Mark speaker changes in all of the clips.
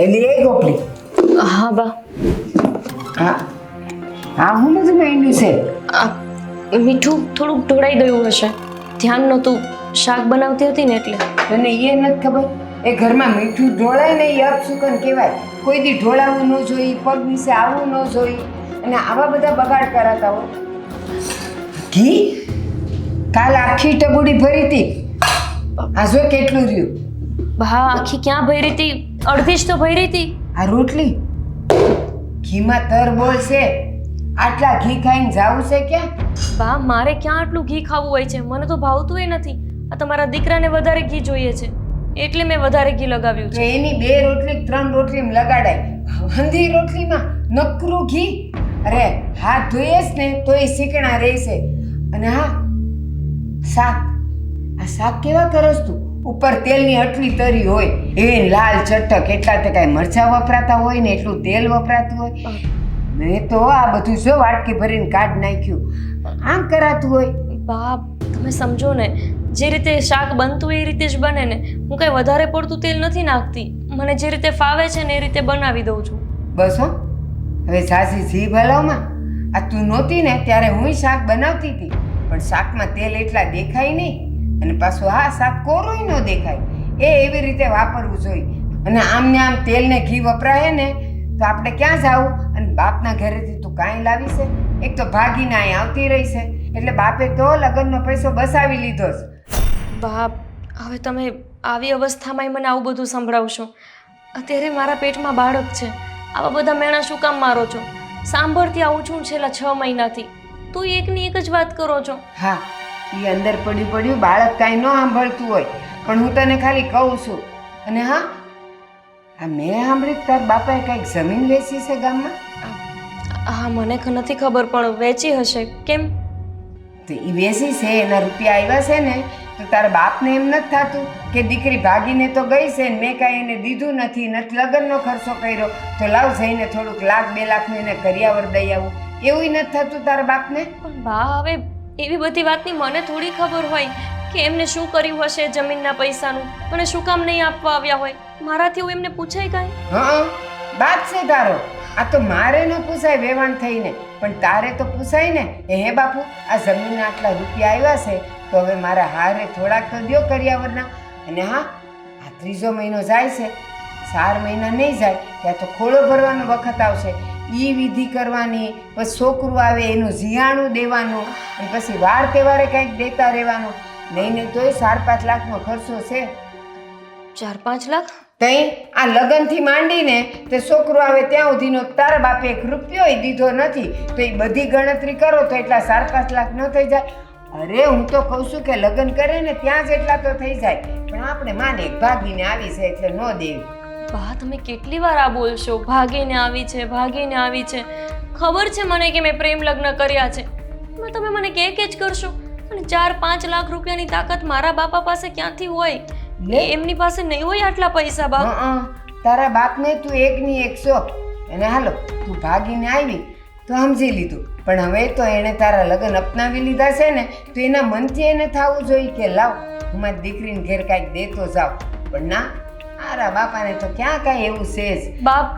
Speaker 1: એલી એ ગોપલી.
Speaker 2: હા બા.
Speaker 1: હા હા, હું બધું માંડ્યું છે.
Speaker 2: આ મીઠું થોડુંક ઢોળાઈ ગયું હશે, ધ્યાન નહોતું, શાક બનાવતી હતી ને એટલે.
Speaker 1: તને એ નથી ખબર? એ ઘરમાં મીઠું ઢોળાય ને એ અપશુકન કહેવાય. કોઈ દી ઢોળાવું ન જોઈ, પગ નીચે આવવું ન જોઈ, અને આવા બધા બગાડ કરાતા હોય. ઘી કાલ આખી ટબુડી ભરી હતી, આ જો કેટલું રહ્યું.
Speaker 2: બા આખી ક્યાં ભરી હતી? અડધી જ તો ભરી હતી.
Speaker 1: આ રોટલી ઘીમાં તરબોળ છે. આટલા ઘી ખાઈને જાવું છે ક્યાં?
Speaker 2: બા મારે ક્યાં આટલું ઘી ખાવું હોય છે? મને તો ભાવતું એ નથી. આ તમારા દીકરાને વધારે ઘી જોઈએ છે એટલે મેં વધારે ઘી લગાવ્યું
Speaker 1: તો
Speaker 2: છે.
Speaker 1: એની 2 રોટલી 3 રોટલીમાં લગાડાય. હંધી રોટલીમાં નકરું ઘી. અરે હાથ ધોઈએ જ ને તો એ શીકણા રહેશે. અને હા, શાક, આ શાક કેવા કરસ તું? ઉપર તેલની અટલી તરી હોય, એ લાલ ચટક, એટલા તે કાંઈ મરચાં વપરાતા હોય ને એટલું તેલ વપરાતું હોય. મેં તો આ બધું જો વાટકી ભરીને કાઢ નાખ્યું. આમ કરાતું હોય.
Speaker 2: બા તમે સમજો ને, જે રીતે શાક બનતું હોય એ રીતે જ બને ને. હું કઈ વધારે પડતું તેલ નથી નાખતી. મને જે રીતે ફાવે છે ને એ રીતે બનાવી દઉં છું.
Speaker 1: બસ હો, હવે સાસી જીભ હલાવમાં. આ તું નહોતી ને ત્યારે હું શાક બનાવતી હતી, પણ શાકમાં તેલ એટલા દેખાય નહીં, અને પાછું હા શાક કોરોય ન દેખાય. એવી રીતે વાપરવું જોઈએ. અને આમ ને આમ તેલ ને ઘી વપરાય ને તો આપણે ક્યાં જાવું? અને બાપના ઘરેથી તું કાંઈ લાવી છે? એક તો ભાગીને અહીં આવતી રહી છે, એટલે બાપે તો લગ્નનો પૈસો બસાવી લીધો છે.
Speaker 2: બા હવે તમે આવી અવસ્થામાં મને આવું બધું સંભળાવશો? અત્યારે મારા પેટમાં બાળક છે. આવા બધા મેણા શું કામ મારો છો? સાંભળતી આવું છું છેલ્લા 6 મહિનાથી. તું એકની એક જ વાત કરો છો.
Speaker 1: હા, એ અંદર પડ્યું બાળક કાંઈ ન સાંભળતું હોય, પણ હું તને ખાલી કહું છું. અને હા, આ મેં સાંભળ્યું તાર બાપાએ કાંઈક જમીન વેચી છે ગામમાં?
Speaker 2: હા મને નથી ખબર, પણ વેચી હશે. કેમ?
Speaker 1: તો એ વેચી છે, એના રૂપિયા આવ્યા છે ને, તો તારા બાપને એમ નથી થતું કે દીકરી ભાગીને તો ગઈ છે ને મેં કાંઈ એને દીધું નથી, લગ્નનો ખર્ચો કર્યો, તો લાવ જઈને થોડુંક 1 2 લાખનું એને કરિયાવર દઈ આવું? એવું નથી થતું તારા બાપને?
Speaker 2: પણ બા હવે એવી બધી વાતની મને થોડી ખબર હોય કે એમને શું કર્યું હશે જમીનના પૈસાનું. મને શું કામ નહીં આપવા આવ્યા હોય? મારાથી એવું એમને પૂછાય કાંઈ?
Speaker 1: હા, બાપ છે તારો. આ તો મારે ન પૂછાય વેવાણ થઈને, પણ તારે તો પૂછાય ને. હે બાપુ, આ જમીનના આટલા રૂપિયા આવ્યા છે, તો હવે મારા હારે થોડાક તો દ્યો કરિયાવરના. અને હા, આ 3જો મહિનો જાય છે, 4 મહિના નહીં જાય ત્યાં તો ખોળો ભરવાનો વખત આવશે. એ વિધિ કરવાની, પછી છોકરું આવે એનું જીયાણું દેવાનું, અને પછી વાર તહેવારે કંઈક દેતા રહેવાનું. નહીં તોય 4-5 લાખનો ખર્ચો છે.
Speaker 2: 4-5 લાખ?
Speaker 1: તઈ આ લગ્નથી માંડીને તે છોકરો આવે ત્યાં સુધીનો તારા બાપે 1 રૂપિયો દીધો નથી. તો એ બધી ગણતરી કરો તો એટલા 4-5 લાખ ન થઈ જાય? અરે હું તો કહું છું કે લગ્ન કરે ને ત્યાં જ એટલા તો થઈ જાય, પણ આપણે માને ભાગીને આવી છે એટલે ન દેવી.
Speaker 2: બા તમે કેટલી વાર આ બોલશો? ભાગીને આવી છે, ભાગીને આવી છે. ખબર છે મને કે મેં પ્રેમ લગ્ન કર્યા છે, પણ તમે મને કે જ કરશો? અને 4-5 લાખ રૂપિયાની તાકાત મારા બાપા પાસે ક્યાંથી હોય? એમની પાસે નહીં હોય આટલા પૈસા. બા
Speaker 1: તારા બાપને તું 1ની 100. અને હાલો તું ભાગીને આવી તો સમજી લીધું, પણ હવે તો એણે તારા લગ્ન અપનાવી લીધા છે ને, તો એના મનથી એને થવું જોઈએ કે લાવ હું મારી દીકરીને ઘેર કાંઈક દેતો જાઉં. પણ ના, મારા બાપાને તો ક્યાં કાંઈ એવું છે જ.
Speaker 2: બાપ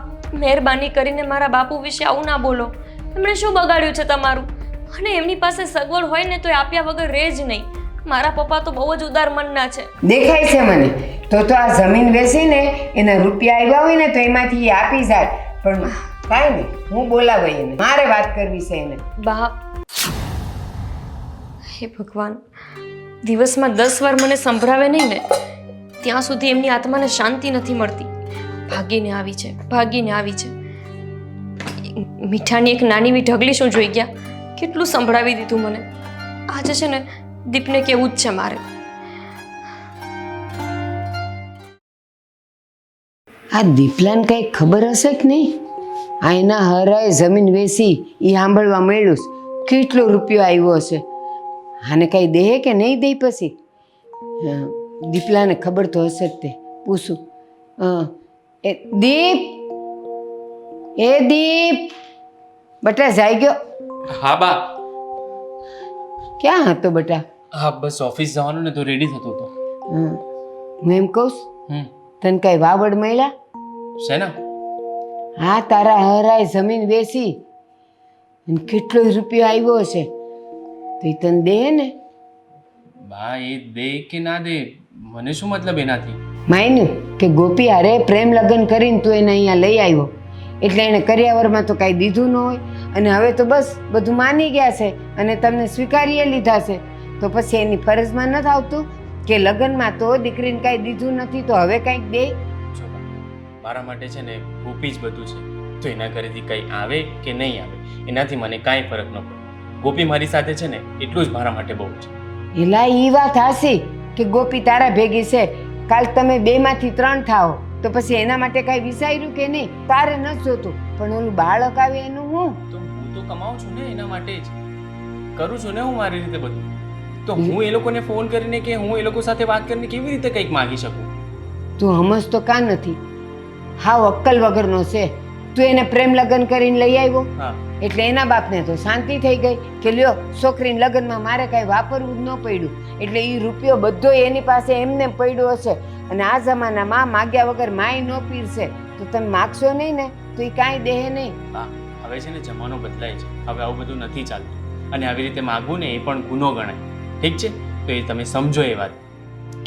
Speaker 2: મહેરબાની કરીને મારા બાપુ વિશે આવું ના બોલો. એમણે શું બગાડ્યું છે તમારું? અને એમની પાસે સગવડ હોય ને તો એ આપ્યા વગર રહે જ નહીં. મારા પપ્પા તો બહુ જ ઉદાર મનના છે.
Speaker 1: દેખાય છે મને. તો આ જમીન વેચીને એના રૂપિયા આવ્યા હોય ને તો એમાંથી એ આપી જાય. પણ કાંઈ નહીં, હું બોલાવાય એને, મારે વાત કરવી છે એને.
Speaker 2: બા હે ભગવાન, દિવસમાં 10 વાર મને સંભળાવે નહીં ને ત્યાં સુધી એમની આત્માને શાંતિ નથી મળતી. ભાગીને આવી છે, ભાગીને આવી છે. મીઠાની એક નાની એવી ઢગલી શું જોઈ ગયા? કેટલું સંભળાવી દીધું મને. આજે છે ને દીપને કેવું જ છે મારે.
Speaker 1: આ દીપલાને કંઈ ખબર હશે કે નહીં? આ એના હરાએ જમીન વેચી એ સાંભળવા મળ્યું કેટલો રૂપિયો આવ્યો હશે. આને કંઈ દે કે નહીં દે? પછી દીપલાને ખબર તો હશે જ. તે પૂછું. એ દીપ, એ દીપ બટા જાય ગયો?
Speaker 3: હા બા.
Speaker 1: ક્યાં હતો બટા?
Speaker 3: હા બસ ઓફિસ જવાનું ને તો રેડી થતો હતો.
Speaker 1: હું એમ કહું, તને કાંઈ વાવડ મળ્યા?
Speaker 3: શેના?
Speaker 1: હા, તારા હરાય જમીન વેચી અને કેટલો રૂપિયો આવ્યો હશે તો એ તને દે ને.
Speaker 3: બા એ દે કે ના દે મને શું મતલબ એનાથી?
Speaker 1: માન્યું કે ગોપી હારે પ્રેમ લગ્ન કરીને તું એને અહીંયા લઈ આવ્યો એટલે એણે કર્યાવરમાં તો કાંઈ દીધું ન હોય અને હવે તો બસ બધું માની ગયા છે અને તમને સ્વીકારીએ લીધા છે તો પછી એની ફરજમાં નથી આવતું કે લગ્નમાં તો દીકરીને કાંઈ દીધું નથી તો હવે કાંઈક દે.
Speaker 3: જો બા, મારા માટે છે ને ગોપી જ બધું છે. તો એના ઘરેથી કંઈ આવે કે નહીં આવે એનાથી મને કાંઈ ફરક ન પડે. ગોપી મારી સાથે છે ને એટલું જ મારા માટે બહુ છે.
Speaker 1: એલા ઈ વાત હાસી કે ગોપી તારા ભેગી છે, કાલ તમે 2માંથી 3 થાઓ તો પછી એના માટે કાંઈ વિચાર્યું કે નહીં? તારે ન જોતું પણ ઓલું બાળક આવે એનું હું?
Speaker 3: તો હું તો કમાઉં છું ને એના માટે જ કરું છું ને હું મારી રીતે બધું. તો હું એ લોકોને ફોન કરીને કે હું એ લોકો સાથે વાત કરીને કેવી રીતે કંઈક માગી શકું?
Speaker 1: તું સમજ તો કાં નથી? હાવ અક્કલ વગરનો છે. તું એને પ્રેમ લગ્ન કરીને લઈ આવ્યો
Speaker 3: હા,
Speaker 1: એટલે એના બાપને તો શાંતિ થઈ ગઈ કે લ્યો છોકરીને લગ્નમાં મારે કાંઈ વાપરવું જ ન પડ્યું એટલે એ રૂપિયો બધો એની પાસે એમને પડ્યો હશે અને આ જમાનામાં માગ્યા વગર માય ન પીરશે તો તમે માગશો નહીં ને તો એ કાંઈ દેહે નહીં.
Speaker 3: હા, હવે છે ને જમાનો બદલાય છે. હવે આવું બધું નથી ચાલતું અને આવી રીતે માગવું ને એ પણ ગુનો ગણાય. ઠીક છે, તો એ તમે સમજો એ વાત.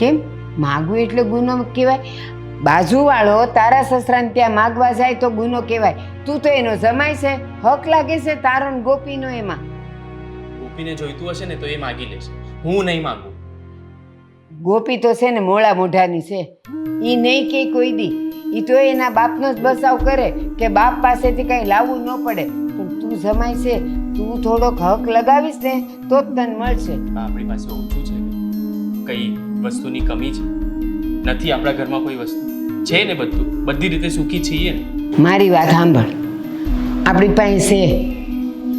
Speaker 1: કેમ માગવું એટલે ગુનો કહેવાય? બાજુવાળો તારા સસરાને ત્યાં માગવા જાય તો ગુનો કહેવાય. તું તો એનો જમાય છે, હક લાગે છે તારો ને ગોપીનો એમાં.
Speaker 3: ગોપીને જોઈતું હશે ને તો એ માગી લેશે, હું નહીં માગું.
Speaker 1: ગોપી તો છે ને મોળા મોઢાની છે, ઈ નહીં કે કોઈ દી. ઈ તો એના બાપનો જ બસાવ કરે કે બાપ પાસેથી કંઈ લાવવું ન પડે. પણ તું જમાય છે, તું થોડોક હક લગાવીશ ને તો જ તને મળશે.
Speaker 3: આપણી પાસે ઓછું છે કઈ વસ્તુની કમી છે? નથી આપણા ઘરમાં કોઈ વસ્તુ છે ને બધું બધી રીતે સુખી છીએ ને.
Speaker 1: મારી વાત સાંભળ, આપણી પાસે છે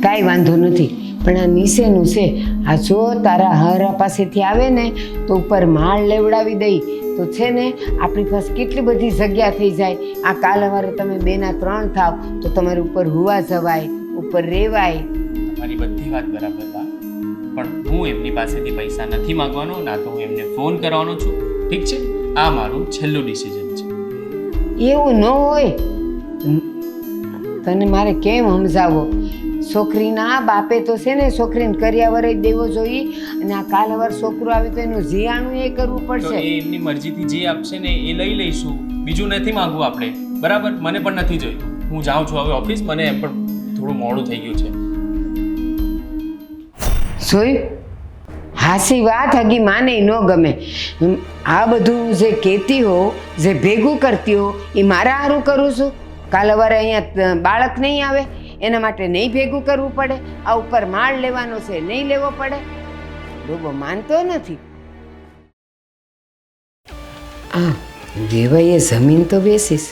Speaker 1: કાંઈ વાંધો નથી પણ આ નીચેનું છે. આ જો તારા હરા પાસેથી આવે ને તો ઉપર માળ લેવડાવી દઈ તો છે ને આપણી પાસે કેટલી બધી જગ્યા થઈ જાય. આ કાલ સવારે તમે 2ના 3 થાવ તો તમારે ઉપર હુવા જવાય, ઉપર રહેવાય.
Speaker 3: તમારી બધી વાત બરાબર બા, પણ હું એમની પાસેથી પૈસા નથી માંગવાનો, ના તો હું એમને ફોન કરવાનો છું. ઠીક છે, આ મારું છેલ્લું ડિસિઝન છે.
Speaker 1: એવું ન હોય. તને મારે કેમ સમજાવો? છોકરીના બાપે તો છે ને છોકરીને કર્યાવર જ દેવો જોઈએ અને આ કાલ સવાર છોકરો આવે તો એનું જીયાણું એ કરવું
Speaker 3: તો
Speaker 1: પડશે.
Speaker 3: એ એમની મરજીથી જે આપશે ને એ લઈ લઈશું. બીજું નથી માંગવું આપણે, બરાબર? મને પણ નથી જોઈતું. હું જાઉં છું હવે ઓફિસ, મને એમ પણ થોડું મોડું થઈ ગયું છે.
Speaker 1: જોયું? હાસી વાત હગી માને ન ગમે. આ બધું જે કહેતી હો, જે ભેગું કરતી હો એ મારા હારું કરું છું. કાલ સવારે અહીંયા બાળક નહીં આવે એના માટે નહીં ભેગું કરવું પડે. આ ઉપર માળ લેવાનો છે, નહીં લેવો પડે. ડોબો માનતો નથી. આ વેવાઈએ જમીન તો બેસીશ,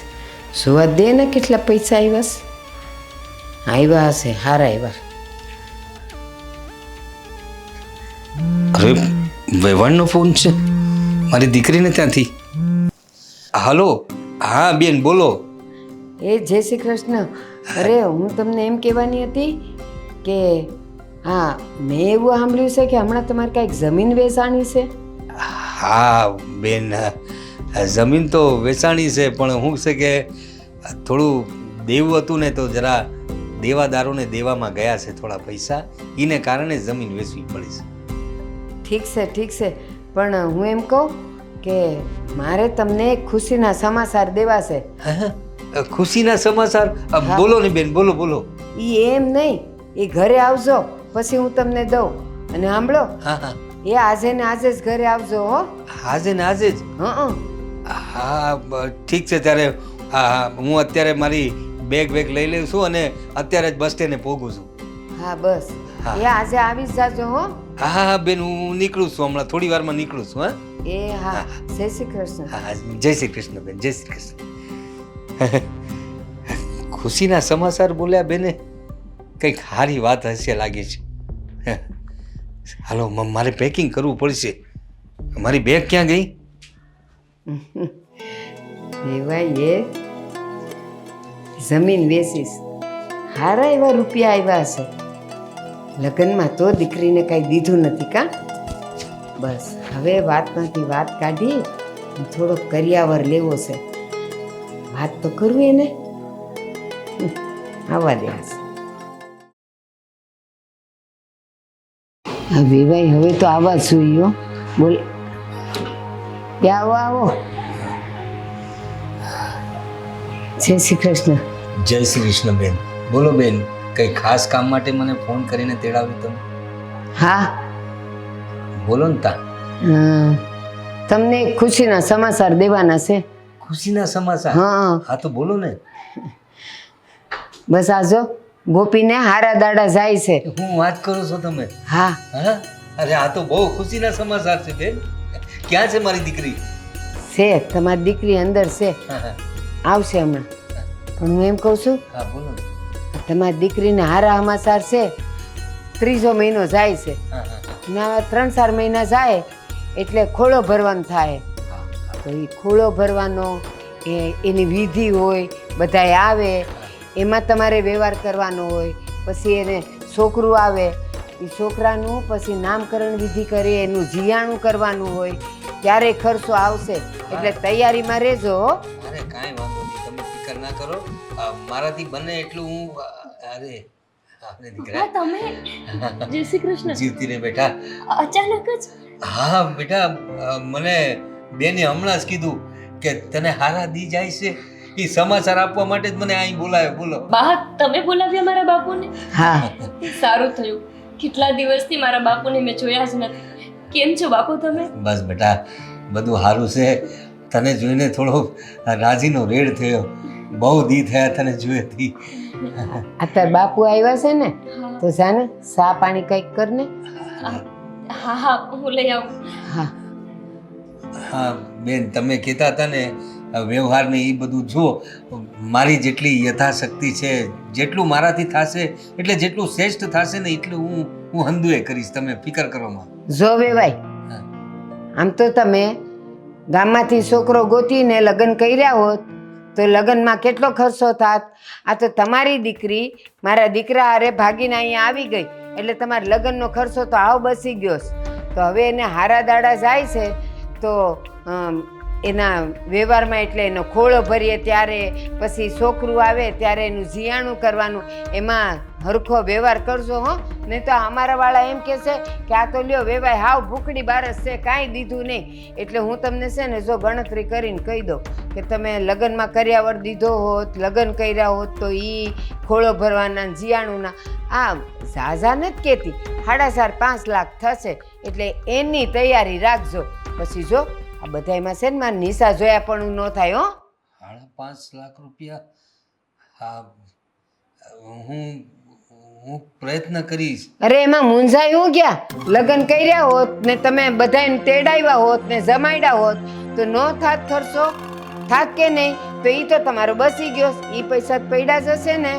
Speaker 1: જોવા દે ને કેટલા પૈસા આવ્યા છે. આવ્યા હશે, હારા આવ્યા.
Speaker 4: અરે વેવાણનો ફોન છે મારી દીકરીને ત્યાંથી. હલો, હા બેન બોલો.
Speaker 1: એ જય શ્રી કૃષ્ણ. અરે હું તમને એમ કહેવાની હતી કે હા મેં એવું સાંભળ્યું છે કે હમણાં તમારે કાંઈક જમીન વેચાણી છે.
Speaker 4: હા બેન, જમીન તો વેચાણી છે પણ શું છે કે થોડું દેવું હતું ને તો જરા દેવાદારોને દેવામાં ગયા છે થોડા પૈસા, એને કારણે જમીન વેચવી પડી છે.
Speaker 1: ઠીક છે પણ હું એમ કહું કે મારે તમને ખુશીના સમાચાર દેવા છે.
Speaker 4: ખુશીના સમાચાર? બોલો ને બેન, બોલો બોલો.
Speaker 1: એ એમ નહીં, એ ઘરે આવજો પછી હું તમને દઉં. અને સાંભળો,
Speaker 4: હા હા,
Speaker 1: એ આજે ને આજે જ ઘરે આવજો હો.
Speaker 4: આજે ને આજે જ?
Speaker 1: હં.
Speaker 4: હા ઠીક છે. ત્યારે હા હું અત્યારે મારી બેગ લઈ લઉં છું અને અત્યારે જ બસ સ્ટેન્ડે પહોંચું છું.
Speaker 1: હા બસ,
Speaker 4: હા.
Speaker 1: એ આજે આવી જ જાજો હો.
Speaker 4: હા હા બેન, હું નીકળું છું હમણાં, થોડી વારમાં નીકળું છું. હા
Speaker 1: એ હા, જય શ્રી કૃષ્ણ.
Speaker 4: હા, જય શ્રી કૃષ્ણ બેન, જય શ્રી કૃષ્ણ. ખુશીના સમાચાર બોલ્યા બેને, કંઈક સારી વાત હશે લાગે છે. હાલો મારે પેકિંગ કરવું પડશે. મારી બેગ ક્યાં ગઈ?
Speaker 1: એવાય એ જમીન વેચીશ, હારા એવા રૂપિયા આવ્યા હશે. લગ્નમાં તો દીકરીને કાંઈ દીધું નથી કાં? બસ હવે વાતમાંથી વાત કાઢી થોડોક કરિયાવર લેવો છે. વાત તો કરવી એને. આવવા દે આ વિવાહ હવે તો આવા જ જોઈએ હો. બોલ આવો આવો. જય શ્રી કૃષ્ણ.
Speaker 4: જય શ્રી કૃષ્ણ બેન. બોલો બેન, કઈ ખાસ કામ માટે મને ફોન કરીને તેડાવ્યું તમે?
Speaker 1: હા
Speaker 4: બોલો ને તા.
Speaker 1: તમને એક ખુશીના સમાચાર દેવાના છે.
Speaker 4: ખુશીના સમાચાર?
Speaker 1: હા
Speaker 4: હા તો બોલો ને.
Speaker 1: બસ આજો ગોપીને હારા દાડા જાય છે.
Speaker 4: હું વાત કરો છો તમે?
Speaker 1: હા
Speaker 4: હા, અરે આ તો બહુ ખુશીના સમાચાર છે બેન. ક્યાં છે મારી દીકરી?
Speaker 1: છે તમારી દીકરી અંદર છે,
Speaker 4: હા હા
Speaker 1: આવશે હમણાં. પણ હું એમ કહું છું,
Speaker 4: હા બોલો ને.
Speaker 1: તમારી દીકરીને હારા સમાચાર છે. 3જો મહિનો જાય છે
Speaker 4: હા હા હા.
Speaker 1: ને 3-4 મહિના જાય એટલે ખોળો ભરવાનો થાય. તો એ ખોળો ભરવાનો એની વિધિ હોય, બધાય આવે, એમાં તમારે વ્યવહાર કરવાનો હોય. પછી એને છોકરું આવે, એ છોકરાનું પછી નામકરણ વિધિ કરી, એનું જીયાણું કરવાનું હોય, ત્યારે ખર્ચો આવશે. એટલે તૈયારીમાં રહેજો હો.
Speaker 4: અરે કાંઈ વાંધો નહીં, તમે ફિકર ના કરો. મારાથી બને એટલું હું અરે આપણે દીકરા.
Speaker 2: તમે જય શ્રી કૃષ્ણ.
Speaker 4: જીવતી રે બેટા.
Speaker 2: અચાનક જ.
Speaker 4: હા બેટા, મને બેને હમણાં જ કીધું કે તને હારા દી જાય છે. એ સમાચાર આપવા માટે જ મને અહીં બોલાવ્યો. બોલો.
Speaker 2: બા, તમે બોલાવ્યા મારા બાપુને?
Speaker 1: હા
Speaker 2: સારું થયું. કેટલા દિવસથી મારા બાપુને મેં જોયા જ નથી. કેમ છો બાપુ તમે?
Speaker 4: બસ બેટા, બધું સારું છે. તને જોઈને થોડો રાજીનો રેડ થયો. બહુ દી થયા તને જોયેથી.
Speaker 1: અત્યારે બાપુ આવ્યા છે ને, તો જાને ચા પાણી કંઈક કર ને.
Speaker 2: હા હા, હું લઈ આવું.
Speaker 1: હા
Speaker 4: હા બેન, તમે કહેતા હતા ને વ્યવહારને એ બધું જુઓ. મારી જેટલી યથાશક્તિ છે, જેટલું મારાથી થશે, એટલે જેટલું શ્રેષ્ઠ થશે ને એટલું હું હંધુએ કરીશ. તમે ફિકર કરો માં.
Speaker 1: જો વેવાય, આમ તો તમે ગામમાંથી છોકરો ગોતીને લગ્ન કર્યા હોત તો લગ્નમાં કેટલો ખર્ચો થાત. આ તો તમારી દીકરી મારા દીકરા હારે ભાગીને અહીંયા આવી ગઈ એટલે તમારા લગ્નનો ખર્ચો તો આવ બસી ગયો છે. તો હવે એને હારા દાડા જાય છે તો એના વ્યવહારમાં એટલે એનો ખોળો ભરીએ ત્યારે, પછી છોકરું આવે ત્યારે એનું જીયાણું કરવાનું, એમાં હરખો વ્યવહાર કરજો હો. નહીં તો અમારા વાળા એમ કહે છે કે આ તો લ્યો વેવાય હાવ ભૂખડી બારસ છે, કાંઈ દીધું નહીં. એટલે હું તમને છે ને જો ગણતરી કરીને કહી દઉં કે તમે લગ્નમાં કર્યાવર દીધો હોત, લગ્ન કર્યા હોત તો એ ખોળો ભરવાના જીયાણુંના આ ઝાઝા નથી કહેતી, 4.5 લાખ થશે. એટલે એની તૈયારી રાખજો. પછી જો આ બધામાં છે ને મારે નિશા જોયા પણ ન થાય હો.
Speaker 4: 5.5 લાખ રૂપિયા? હા, હું પ્રયત્ન કરીશ.
Speaker 1: અરે એમાં મૂંઝાઈ હું ગયા? લગ્ન કર્યા હોત ને તમે બધાને તેડાવ્યા હોત ને જમાડ્યા હોત તો નો થાત ખર્ચો? થાત કે નહીં? તો એ તો તમારો બસી ગયો. એ પૈસા પડ્યા જશે ને.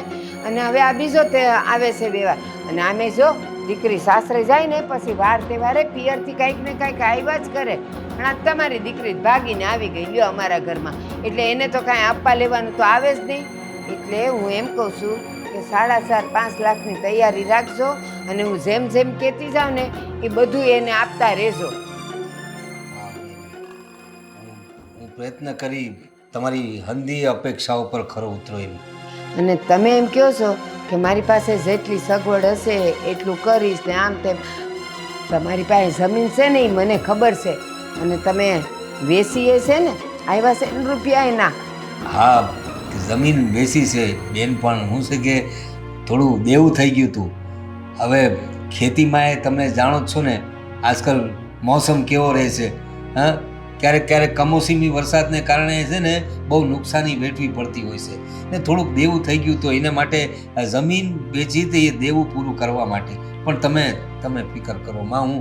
Speaker 1: અને હવે આ બીજો તે આવે છે વ્યવહાર. અને આમે જો દીકરી સાસરે જાય ને પછી વાર તહેવારે પિયરથી કાંઈક ને કાંઈક આવ્યા જ કરે. પણ આ તમારી દીકરી ભાગીને આવી ગઈ લ્યો અમારા ઘરમાં, એટલે એને તો કાંઈ આપવા લેવાનું તો આવે જ નહીં. એટલે હું એમ કહું છું કે 4.5 લાખની તૈયારી રાખજો. અને હું જેમ જેમ કહેતી જાઉં ને એ બધું એને આપતા રહેજો.
Speaker 4: હું પ્રયત્ન કરી તમારી હંધી અપેક્ષાઓ પર ખરો ઉતરો એમ.
Speaker 1: અને તમે એમ કહો છો કે મારી પાસે જેટલી સગવડ હશે એટલું કરીશ ને આમ તેમ. તમારી પાસે જમીન છે ને એ મને ખબર છે. અને તમે વેચીએ છે ને, આવ્યા છે ને રૂપિયા એના.
Speaker 4: હા, જમીન વેચી છે બેન, પણ હું છે કે થોડું દેવું થઈ ગયું હતું. હવે ખેતીમાં એ તમે જાણો જ છો ને આજકાલ મોસમ કેવો રહે છે. હા, ક્યારેક ક્યારેક કમોસમી વરસાદને કારણે છે ને બહુ નુકસાની વેઠવી પડતી હોય છે ને થોડુંક દેવું થઈ ગયું તો એના માટે જમીન વેચી તો એ દેવું પૂરું કરવા માટે. પણ તમે ફિકર કરો માં,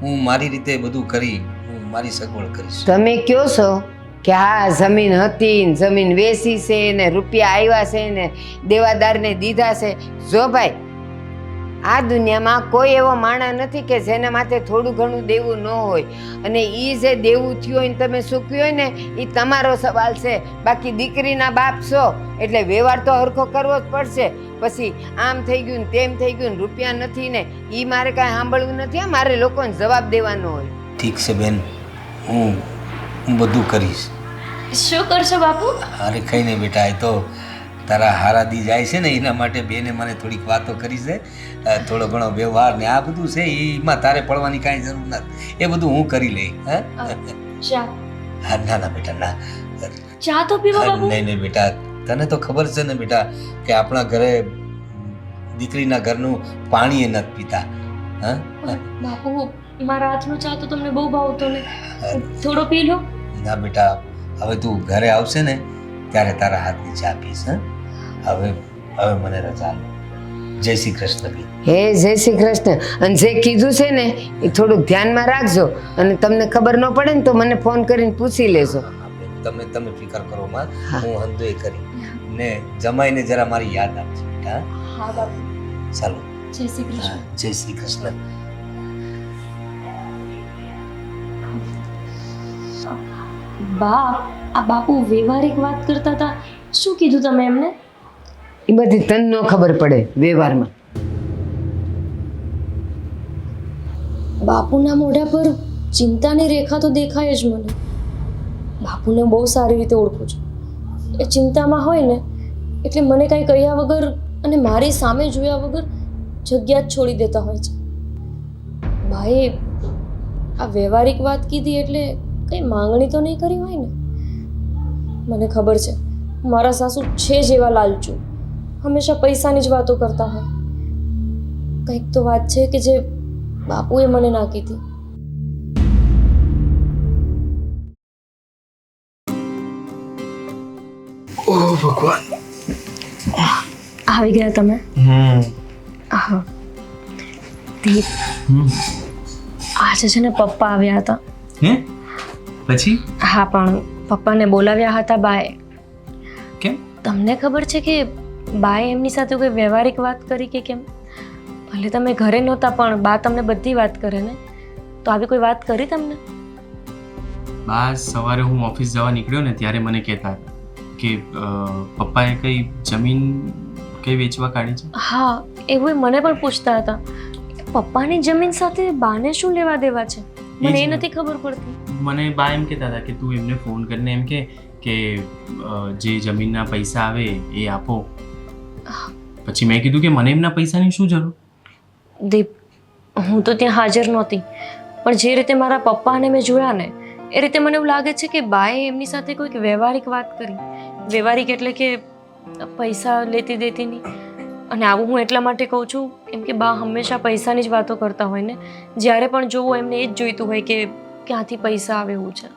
Speaker 4: હું મારી રીતે બધું કરી, હું મારી સગવડ કરીશ.
Speaker 1: તમે કહો છો કે હા જમીન હતી ને જમીન વેચી છે ને રૂપિયા આવ્યા છે ને દેવાદારને દીધા છે. જો ભાઈ, આ દુનિયામાં કોઈ એવો માણસ નથી કે જેના માથે થોડું ઘણું દેવું ન હોય. અને એ જે દેવું થયું હોય ને તમે ચૂક્યું હોય ને એ તમારો સવાલ છે. બાકી દીકરીના બાપ છો એટલે વ્યવહાર તો હરખો કરવો જ પડશે. પછી આમ થઈ ગયું ને તેમ થઈ ગયું ને રૂપિયા નથી ને એ મારે કાંઈ સાંભળવું નથી. મારે લોકોને જવાબ દેવાનો હોય.
Speaker 4: ઠીક છે બેન, હું બધું કરીશ.
Speaker 2: શું કરશો બાપુ?
Speaker 4: અરે કંઈ નહીં બેટા, એ તો તારા હારાદી જાય છે ને એના માટે બેને મને થોડીક વાતો કરી છે, થોડો ઘણો વ્યવહાર ને આ બધું છે, એમાં તારે પડવાની કાંઈ જરૂર નથી, એ બધું હું કરી લઈ.
Speaker 2: ચા
Speaker 4: હા ના ના બેટા ના,
Speaker 2: ચા તો પીવો બાપુ.
Speaker 4: નહીં નહીં બેટા, તને તો ખબર છે ને બેટા કે આપણા ઘરે દીકરીના ઘરનું પાણી એ નથી પીતા. હા
Speaker 2: બાપુ, મારા હાથનો ચા તો તમને બહુ ભાવતો ને, થોડો પી લો.
Speaker 4: ના બેટા, હવે તું ઘરે આવશે ને ત્યારે તારા હાથની ચા પીશ. હવે હવે મને રજા લો. જય શ્રી કૃષ્ણ બી.
Speaker 1: હે જય શ્રી કૃષ્ણ. અને જે કીધું છે ને એ થોડુંક ધ્યાનમાં રાખજો, અને તમને ખબર ન પડે ને તો મને ફોન કરીને પૂછી લેજો.
Speaker 4: તમે તમે ફિકર કરો માં, હું હંધોય કરી ને જમાઈને જરા મારી યાદ આપજો બેટા.
Speaker 2: હા બાપુ.
Speaker 4: ચાલો,
Speaker 2: જય શ્રી કૃષ્ણ.
Speaker 4: જય શ્રી કૃષ્ણ.
Speaker 2: બા, આ બાપુ વ્યવહારિક વાત કરતા હતા, શું કીધું તમે એમને?
Speaker 1: એ બધી તને ન ખબર પડે વ્યવહારમાં.
Speaker 2: બાપુના મોઢા પર ચિંતાની રેખા તો દેખાય જ મને. બાપુને બહુ સારી રીતે ઓળખું છું. એ ચિંતામાં હોય ને એટલે મને કાંઈ કહ્યા વગર અને મારી સામે જોયા વગર જગ્યા જ છોડી દેતા હોય છે. ભાઈ, આ વ્યવહારિક વાત કીધી એટલે કંઈ માંગણી તો નહીં કરી હોય ને? મને ખબર છે મારા સાસુ છે જ એવા લાલચુ, હંમેશા પૈસાની જ વાતો કરતા હોય. કંઈક તો વાત છે કે જે બાપુએ મને ના કીધી.
Speaker 3: ઓહ ભગવાન.
Speaker 2: આવી ગયા તમે? હા. દીપ, આજે છે ને પપ્પા આવ્યા હતા.
Speaker 3: હે? પછી?
Speaker 2: હા, પણ પપ્પાને બોલાવ્યા હતા બાએ.
Speaker 3: કેમ?
Speaker 2: તમને ખબર છે કે બાએ એમની સાથે કોઈ વ્યવહારિક વાત કરી કે કેમ? ભલે તમે ઘરે નહોતા પણ બા તમને બધી વાત કરે ને, તો આવી કોઈ વાત કરી તમને?
Speaker 3: બા સવારે હું ઓફિસ જવા નીકળ્યો ને ત્યારે મને કહેતા હતા કે પપ્પાએ કઈ જમીન કઈ વેચવા કાઢી છે.
Speaker 2: હા, એવું એ મને પણ પૂછતા હતા. પપ્પાની જમીન સાથે બાને શું લેવા દેવા છે? મને એ નથી ખબર પડતી.
Speaker 3: મને બા એમ કહેતા હતા કે તું એમને ફોન કરીને એમ કે જે જમીનના પૈસા આવે એ આપો. પછી મેં કીધું કે મને એમના પૈસાની શું જરૂર.
Speaker 2: દીપ, હું તો ત્યાં હાજર નહોતી, પણ જે રીતે મારા પપ્પાને મેં જોયા ને એ રીતે મને એવું લાગે છે કે બાએ એમની સાથે કોઈક વ્યવહારિક વાત કરી. વ્યવહારિક એટલે કે પૈસા લેતી દેતીની. અને આવું હું એટલા માટે કહું છું એમ કે બા હંમેશા પૈસાની જ વાતો કરતા હોય ને, જ્યારે પણ જોવો એમને એ જ જોઈતું હોય કે ક્યાંથી પૈસા આવે એવું છે.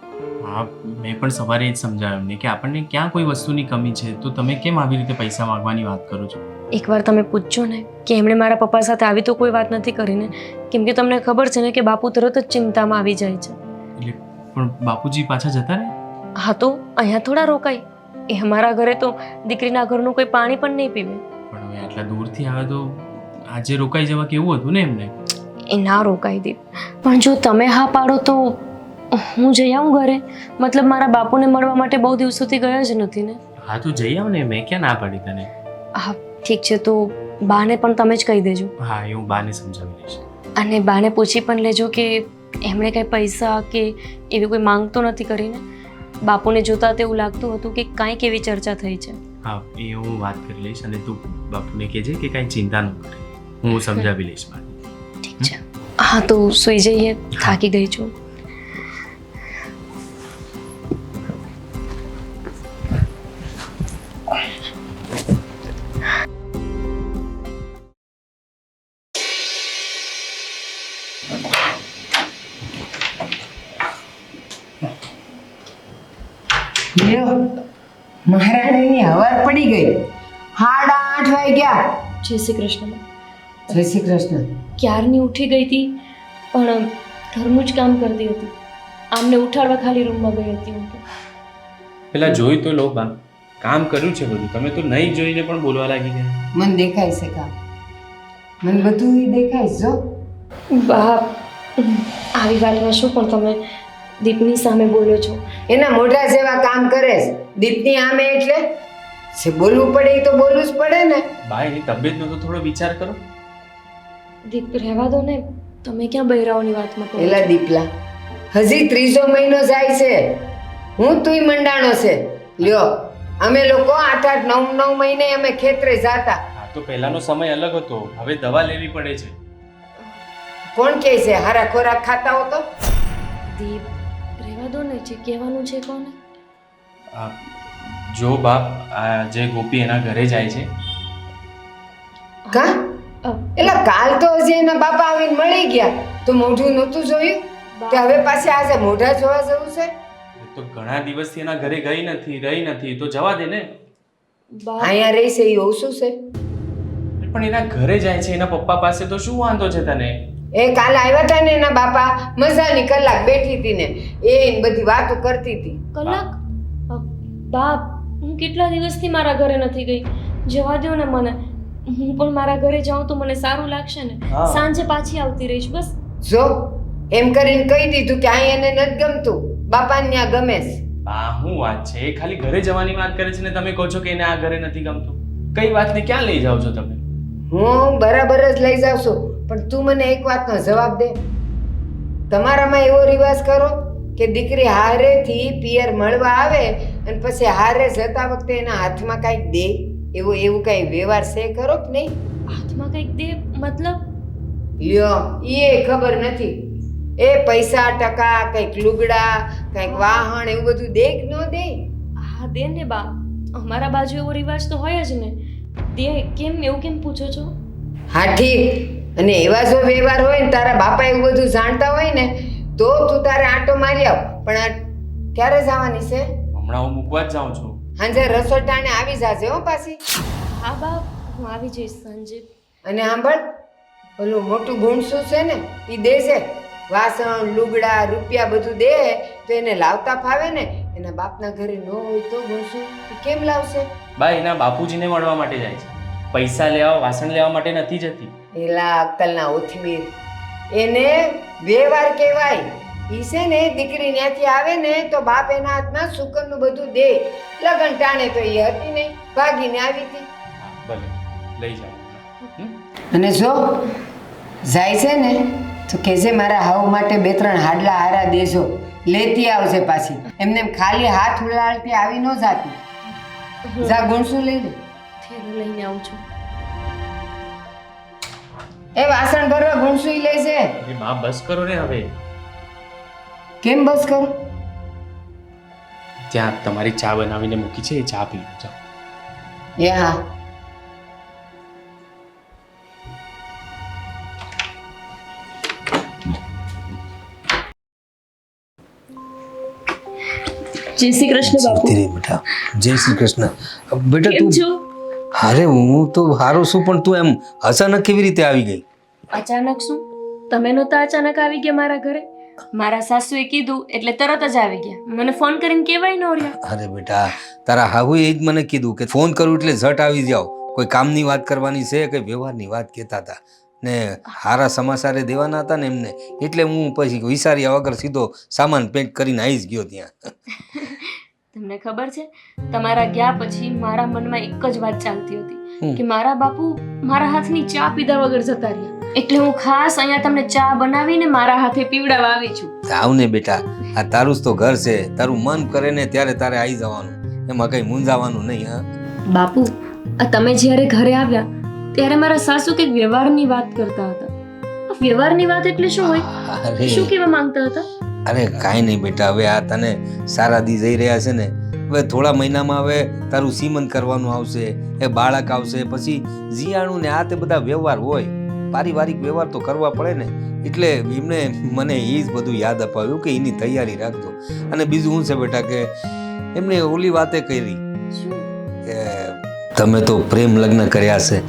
Speaker 3: હા, મેં પણ સવારે જ સમજાવ્યું એમને કે આપણને ક્યાં કોઈ વસ્તુની કમી છે, તો તમે કેમ આવી રીતે પૈસા માંગવાની વાત કરો છો.
Speaker 2: એકવાર તમે પૂછજો ને કે એમણે મારા પપ્પા સાથે આવી તો કોઈ વાત નથી કરી ને, કેમ કે તમને ખબર છે ને કે બાપુ તરત જ ચિંતામાં આવી જાય છે.
Speaker 3: એટલે પણ બાપુજી પાછા જતા રહે?
Speaker 2: હા, તો અહીંયા થોડા રોકાય. એ અમારા ઘરે તો દીકરીના ઘરનું કોઈ પાણી પણ નહીં પીવે.
Speaker 3: પણ હવે આટલા દૂરથી આવે તો આજે રોકાઈ જવા કેવું હતું ને એમને.
Speaker 2: એ ના રોકાઈ દે, પણ જો તમે હા પાડો તો હું જઈ આવું ઘરે. મતલબ મારા બાપુને મળવા માટે બહુ દિવસોથી ગયા જ નથી ને.
Speaker 3: હા, તું જઈ આવ ને, મેં ક્યાં ના પાડી તને.
Speaker 2: હા ઠીક છે, તો બાને પણ તમે જ કહી દેજો.
Speaker 3: હા, એ હું બાને સમજાવી દઈશ.
Speaker 2: અને બાને પૂછી પણ લેજો કે એમણે કંઈ પૈસા કે એવી કોઈ માંગ તો નથી કરીને. બાપુને જોતા તેવું લાગતું હતું કે કાંઈક એવી ચર્ચા થઈ છે.
Speaker 3: હા, એ હું વાત કરી લઈશ અને તું બાપુને કહેજે કે કાંઈ ચિંતા ન કરે, હું સમજાવી લઈશ બાને.
Speaker 2: ઠીક છે. હા, તો સૂઈ જઈએ, થાકી ગઈ છું.
Speaker 1: મહારાણીની હવાર પડી ગઈ. 8:30 વાગ્યા.
Speaker 2: જય શ્રી કૃષ્ણ.
Speaker 1: જય શ્રી કૃષ્ણ.
Speaker 2: ક્યારની ઉઠી ગઈ હતી પણ ઘરનું જ કામ કરતી હતી. આમને ઉઠાડવા ખાલી રૂમમાં ગઈ હતી હું તો.
Speaker 3: પેલા જોઈ તો લો બા, કામ કર્યું છે બધું, તમે તો નહીં જોઈને પણ બોલવા લાગી ગયા.
Speaker 1: મને દેખાય છે કામ, મને બધું દેખાય છે. જો
Speaker 2: બા, આવી વાતમાં શું પણ તમે દીપની સામે બોલો છો.
Speaker 1: એના મોઢા જેવા કામ કરે છે. દીપની આમે એટલે જે બોલવું પડે એ તો બોલવું જ પડે ને.
Speaker 3: બા, એની તબિયતનો તો થોડો વિચાર કરો.
Speaker 2: દીપ રહેવા દો ને, તમે ક્યાં બહેરાઓની વાતમાં કહો છો?
Speaker 1: એલા દીપલા, હજી 3જો મહિનો જાય છે. હું તુંય મંડાણો છે લ્યો. અમે લોકો 8-8 9 મહિને અમે ખેતરે જાતા.
Speaker 3: હા તો પહેલાનો સમય અલગ હતો, હવે દવા લેવી પડે છે.
Speaker 1: કોણ કહે છે હારા ખોરાક ખાતા હો તો?
Speaker 2: દીપ રહેવા દો ને, જે કહેવાનું છે કોને.
Speaker 3: આ જો બાપ, આ જે ગોપી એના ઘરે જાય છે,
Speaker 1: કા એટલે કાલ તો હજી એના બાપા આવીને મળી ગયા તો મોઢું નહોતું જોયું કે હવે પાછી આજે મોઢા જોવા જવું છે?
Speaker 3: એ તો ઘણા દિવસથી એના ઘરે રહી નથી, તો જવા દે ને.
Speaker 2: બા
Speaker 1: અહીંયા રહી છે એ ઓછું છે.
Speaker 3: પણ એના ઘરે જાય છે, એના પપ્પા પાસે, તો શું વાંધો છે તને?
Speaker 1: એ કાલે આવ્યા હતા ને એના બાપા, મજાની કલાક બેઠી હતી ને એ બધી વાતો કરતી હતી.
Speaker 2: કલાક? બાપ, હું કેટલા દિવસથી મારા ઘરે નથી ગઈ. જવા દો ને મને, હું પણ મારા ઘરે જાઉં તો મને સારું લાગશે ને.
Speaker 3: હા.
Speaker 2: સાંજે પાછી આવતી રહીશ બસ.
Speaker 1: જો એમ કરીને કહી દીધું કે અહીં એને નથી ગમતું, બાપાને ત્યાં ગમે છે.
Speaker 3: આ શું વાત છે? એ ખાલી ઘરે જવાની વાત કરે છે ને તમે કહો છો કે એને આ ઘરે નથી ગમતું. કઈ વાતને ક્યાં લઈ જાઓ છો તમે?
Speaker 1: હું બરાબર જ લઈ જાઉં છું, પણ તું મને એક વાતનો જવાબ દે. તમારામાં એવો રિવાજ કરો કે દીકરી હારેથી પિયર મળવા આવે અને પછી હારે જતા વખતે એના હાથમાં કાંઈક દે, એવું કાંઈ વ્યવહાર છે ખરો કે નહીં?
Speaker 2: હાથમાં કંઈક દે મતલબ?
Speaker 1: લ્યો એ ખબર નથી. એ પૈસા ટકા, કંઈક લુગડા, કંઈક વાહન, એવું બધું દે કે ન દે?
Speaker 2: હા દે ને બા, અમારા બાજુ એવો રિવાજ તો હોય જ ને. દે. કેમ એવું કેમ પૂછો છો?
Speaker 1: હા ઠીક. અને એવા જો વ્યવહાર હોય ને, તારા બાપા એવું બધું જાણતા હોય ને, તો તું તારે આંટો મારી આવ. પણ આ ક્યારે જવાની છે?
Speaker 3: હમણાં હું મૂકવા જ જાઉં છું.
Speaker 1: સાંજે રસોટાણે આવી જાજે હો પાછી.
Speaker 2: હા બા, હું આવી જઈશ સાંજે.
Speaker 1: અને સાંભળ, ઓલું મોટું ભૂણસું છે ને એ દેશે. વાસણ, લુગડા, રૂપિયા બધું દે તો એને લાવતા ફાવે ને. એના બાપના ઘરે ન હોય તો ભૂણસું એ કેમ લાવશે?
Speaker 3: બા એના બાપુજીને મળવા માટે જાય છે, પૈસા લેવા, વાસણ લેવા માટે નથી જતી.
Speaker 1: એલા અક્કલના ઓથમીર, એને વ્યવહાર કહેવાય. ઈ છે ને દીકરી ત્યાંથી આવે ને તો બાપ એના હાથમાં સુકનનું બધું દે. લગન ટાણે તો એ હતી નહીં, ભાગીને આવી હતી.
Speaker 3: હા ભલે લઈ જાઓ.
Speaker 1: અને જો જાય છે ને તો કહેજે મારા હાવ માટે 2-3 હાડલા હારા દેજો, લેતી આવજે પાછી. એમને એમ ખાલી હાથ ઉલાળતી આવી ન જાતી. જા ગુણસું લઈ લે.
Speaker 2: થેલો લઈને આવું છું.
Speaker 1: એ વાસણ ભરવા ગુણસું ઈ લેજે.
Speaker 3: અરે બા બસ કરો ને હવે.
Speaker 1: કેમ બસ કરું?
Speaker 3: ત્યાં તમારી ચા બનાવીને મૂકી છે, એ ચા પી લો, જાઓ.
Speaker 1: એ હા.
Speaker 2: જય શ્રી કૃષ્ણ બાપુ.
Speaker 4: ધીરે બેટા. જય શ્રી કૃષ્ણ. બેટા
Speaker 2: કેમ
Speaker 4: તું,
Speaker 2: છો?
Speaker 4: અરે હું તો સારો છું, પણ તું એમ અચાનક કેવી રીતે આવી ગઈ?
Speaker 2: અચાનક શું? તમે નહોતા અચાનક આવી ગયા મારા ઘરે? મારા સાસુએ કીધું એટલે તરત જ આવી ગયા. મને ફોન કરીને કહેવાય ન રહ્યા.
Speaker 4: અરે બેટા, તારા હાહુએ એ જ મને કીધું કે ફોન કરું એટલે ઝટ આવી જાઓ. કોઈ કામની વાત કરવાની છે કે વ્યવહારની વાત કહેતા હતા ને હારા સમાચારે દેવાના હતા ને એમને, એટલે હું પછી વિચાર્યા વગર સીધો સામાન પેક કરીને આવી જ ગયો ત્યાં.
Speaker 2: તમને ખબર છે, તમારા ગયા પછી મારા મનમાં એક જ વાત ચાલતી હતી કે મારા બાપુ મારા હાથની ચા પીધા વગર જતા રહ્યા. એટલે હું ખાસ અહીંયા તમને ચા બનાવીને મારા હાથે પીવડાવવા આવી છું.
Speaker 4: આવ ને બેટા, આ તારું જ તો ઘર છે, તારું મન કરે ને ત્યારે તારે આવી જવાનું, એમાં કઈ મૂંઝાવાનું નહીં. હા
Speaker 2: બાપુ, આ તમે જ્યારે ઘરે આવ્યા ત્યારે મારા સાસુ કંઈક વ્યવહારની વાત કરતા હતા. આ વ્યવહારની વાત એટલે શું હોય?
Speaker 4: અરે
Speaker 2: શું કહેવા માંગતા હતા?
Speaker 4: અરે કાંઈ નહીં બેટા, હવે આ તને સારા દી જઈ રહ્યા છે ને, હવે થોડા મહિનામાં હવે તારું સીમંત કરવાનું આવશે, એ બાળક આવશે, પછી જીયાણું ને આ તે બધા વ્યવહાર હોય, પારિવારિક વ્યવહાર તો કરવા પડે ને. એટલે એમને મને એ જ બધું યાદ અપાવ્યું કે એની તૈયારી રાખજો. અને બીજું શું છે બેટા કે એમને ઓલી વાતે કરી કે તમે તો પ્રેમ લગ્ન કર્યા છે.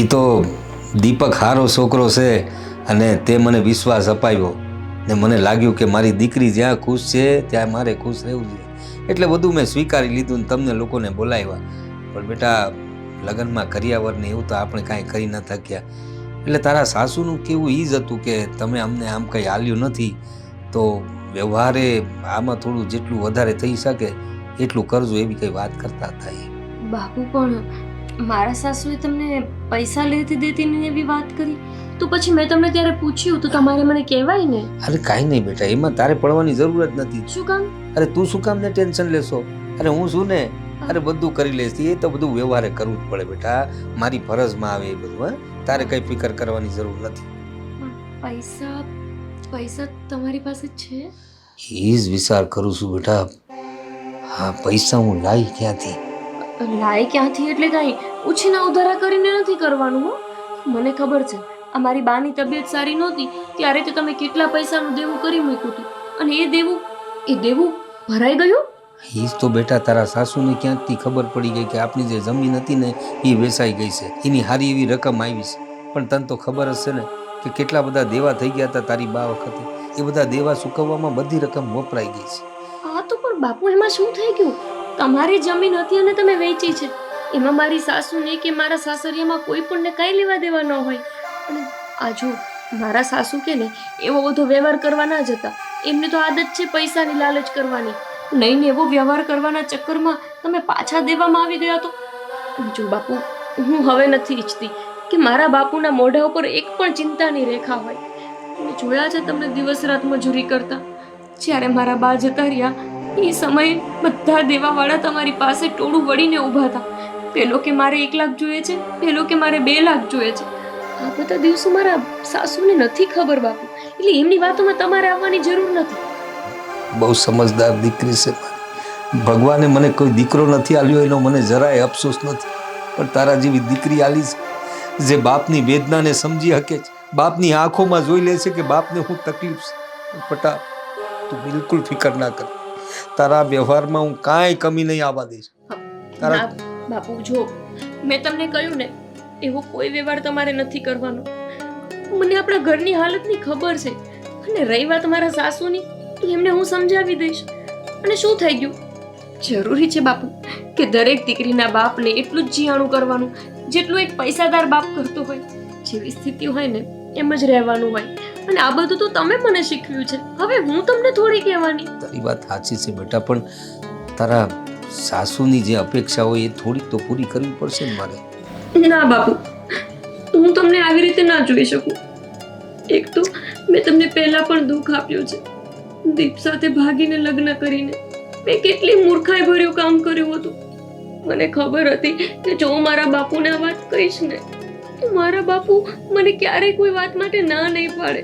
Speaker 4: એ તો દીપક હારો છોકરો છે અને તે મને વિશ્વાસ અપાવ્યો ને મને લાગ્યું કે મારી દીકરી જ્યાં ખુશ છે ત્યાં મારે ખુશ રહેવું જોઈએ. એટલે બધું મેં સ્વીકારી લીધું ને તમને લોકોને બોલાવ્યા. પણ બેટા, લગ્નમાં કર્યાવર ને એવું તો આપણે કાંઈ કરી ન થક્યા. એટલે તારા સાસુનું કેવું એ જ હતું કે તમે અમને આમ કંઈ હાલ્યું નથી, તો વ્યવહારે આમાં થોડું જેટલું વધારે થઈ શકે એટલું કરજો, એવી કંઈ વાત કરતા હતા એ.
Speaker 2: બાપુ પણ મારા સાસુએ તમને પૈસા લેતી દેતીની એવી વાત કરી તો પછી મેં તમને ત્યારે પૂછ્યું તો તમારે મને કહેવાય ને.
Speaker 4: અરે કાંઈ નહીં બેટા, એમાં તારે પડવાની જરૂર જ નથી.
Speaker 2: શું કામ?
Speaker 4: અરે તું શું કામ ને ટેન્શન લેશો? અરે હું છું ને, અરે બધું કરી લઈશ. એ તો બધું વ્યવહારે કરવું જ પડે બેટા, મારી ફરજમાં આવે એ બધું. હા, તારે કઈ ફિકર કરવાની જરૂર નથી.
Speaker 2: પૈસા પૈસા તમારી પાસે છે?
Speaker 4: એ જ વિચાર કરું છું બેટા. હા, પૈસા હું લાવી ક્યાંથી?
Speaker 2: લાય ક્યાંથી એટલે કાંઈ ઉછીના ઉધારા કરીને નથી કરવાનું. હો, મને ખબર છે આ મારી બાની તબિયત સારી નહોતી ત્યારે તો તમે કેટલા પૈસાનું દેવું કરી મૂક્યું હતું અને એ દેવું ભરાઈ ગયું.
Speaker 4: એ જ તો બેટા તારા સાસુને ક્યાંકથી ખબર પડી ગઈ કે આપણી જે જમીન હતી ને એ વેચાઈ ગઈ છે, એની હારી એવી રકમ આવી છે. પણ તને તો ખબર જ છે ને કે કેટલા બધા દેવા થઈ ગયા હતા તારી બા વખતે. એ બધા દેવા ચૂકવવામાં બધી રકમ વપરાઈ ગઈ છે.
Speaker 2: હા તો પણ બાપુ એમાં શું થઈ ગયું? તમારી જમીન હતી અને તમે વેચી છે. એમાં મારી સાસુને કે મારા સાસરિયામાં કોઈ પણને કાંઈ લેવા દેવા ન હોય. અને આ જો મારા સાસુ કે ને એવો બધો વ્યવહાર કરવા ના જતા. એમને તો આદત છે પૈસાની લાલચ કરવાની. નહીં ને એવો વ્યવહાર કરવાના ચક્કરમાં તમે પાછા દેવામાં આવી ગયા તો. જો બાપુ, હું હવે નથી ઈચ્છતી કે મારા બાપુના મોઢા ઉપર એક પણ ચિંતાની રેખા હોય. મેં જોયા છે તમને દિવસ રાત મજૂરી કરતા. જ્યારે મારા બા જતા રહ્યા એ સમયે બધા દેવાવાળા તમારી પાસે ટોળું વળીને ઊભા હતા. પેલો કે મારે 1 લાખ જોઈએ છે, પેલો કે મારે 2 લાખ જોઈએ છે. આ બધા દિવસો મારા સાસુને નથી ખબર બાપુ, એટલે એમની વાતોમાં તમારે આવવાની જરૂર નથી.
Speaker 4: બહુ સમજદાર દીકરી છે મારી. ભગવાને મને કોઈ દીકરો નથી આલ્યો એનો મને જરાય અફસોસ નથી. પણ તારા જેવી દીકરી આલી છે જે બાપની વેદનાને સમજી શકે છે, બાપની આંખોમાં જોઈ લે છે કે બાપને હું તકલીફ છે. પટા તું બિલકુલ ફિકર ના કર, તારા વ્યવહારમાં હું કાંઈ કમી નહીં આવવા દઈશ.
Speaker 2: ના બાપુ, જો મેં તમને કહ્યું ને એવો કોઈ વ્યવહાર તમારે નથી કરવાનો. મને આપણા ઘરની હાલતની ખબર છે. અને રહી વાત મારા સાસુની તો એમને હું સમજાવી દઈશ. અને શું થઈ ગયું? જરૂરી છે બાપુ કે દરેક દીકરીના બાપને એટલું જ જીયાણું કરવાનું જેટલું એક પૈસાદાર બાપ કરતો હોય. જેવી સ્થિતિ હોય ને એમ જ રહેવાનું હોય. અને આ બધું તો તમે મને શીખવ્યું છે, હવે હું તમને થોડી કહેવાની.
Speaker 4: તારી વાત સાચી છે બેટા, પણ તારા સાસુની જે અપેક્ષા હોય એ થોડીક તો પૂરી કરવી પડશે ને મારે.
Speaker 2: ના બાપુ, હું તમને આવી રીતે ના જોઈ શકું. એક તો મેં તમને પહેલા પણ દુઃખ આપ્યું છે. દીપ સાથે ભાગીને લગ્ન કરીને મેં કેટલી મૂર્ખાઈ ભર્યું કામ કર્યું હતું. મને ખબર હતી કે જો હું મારા બાપુને આ વાત કહીશ ને તો મારા બાપુ મને ક્યારેય કોઈ વાત માટે ના નહીં પાડે.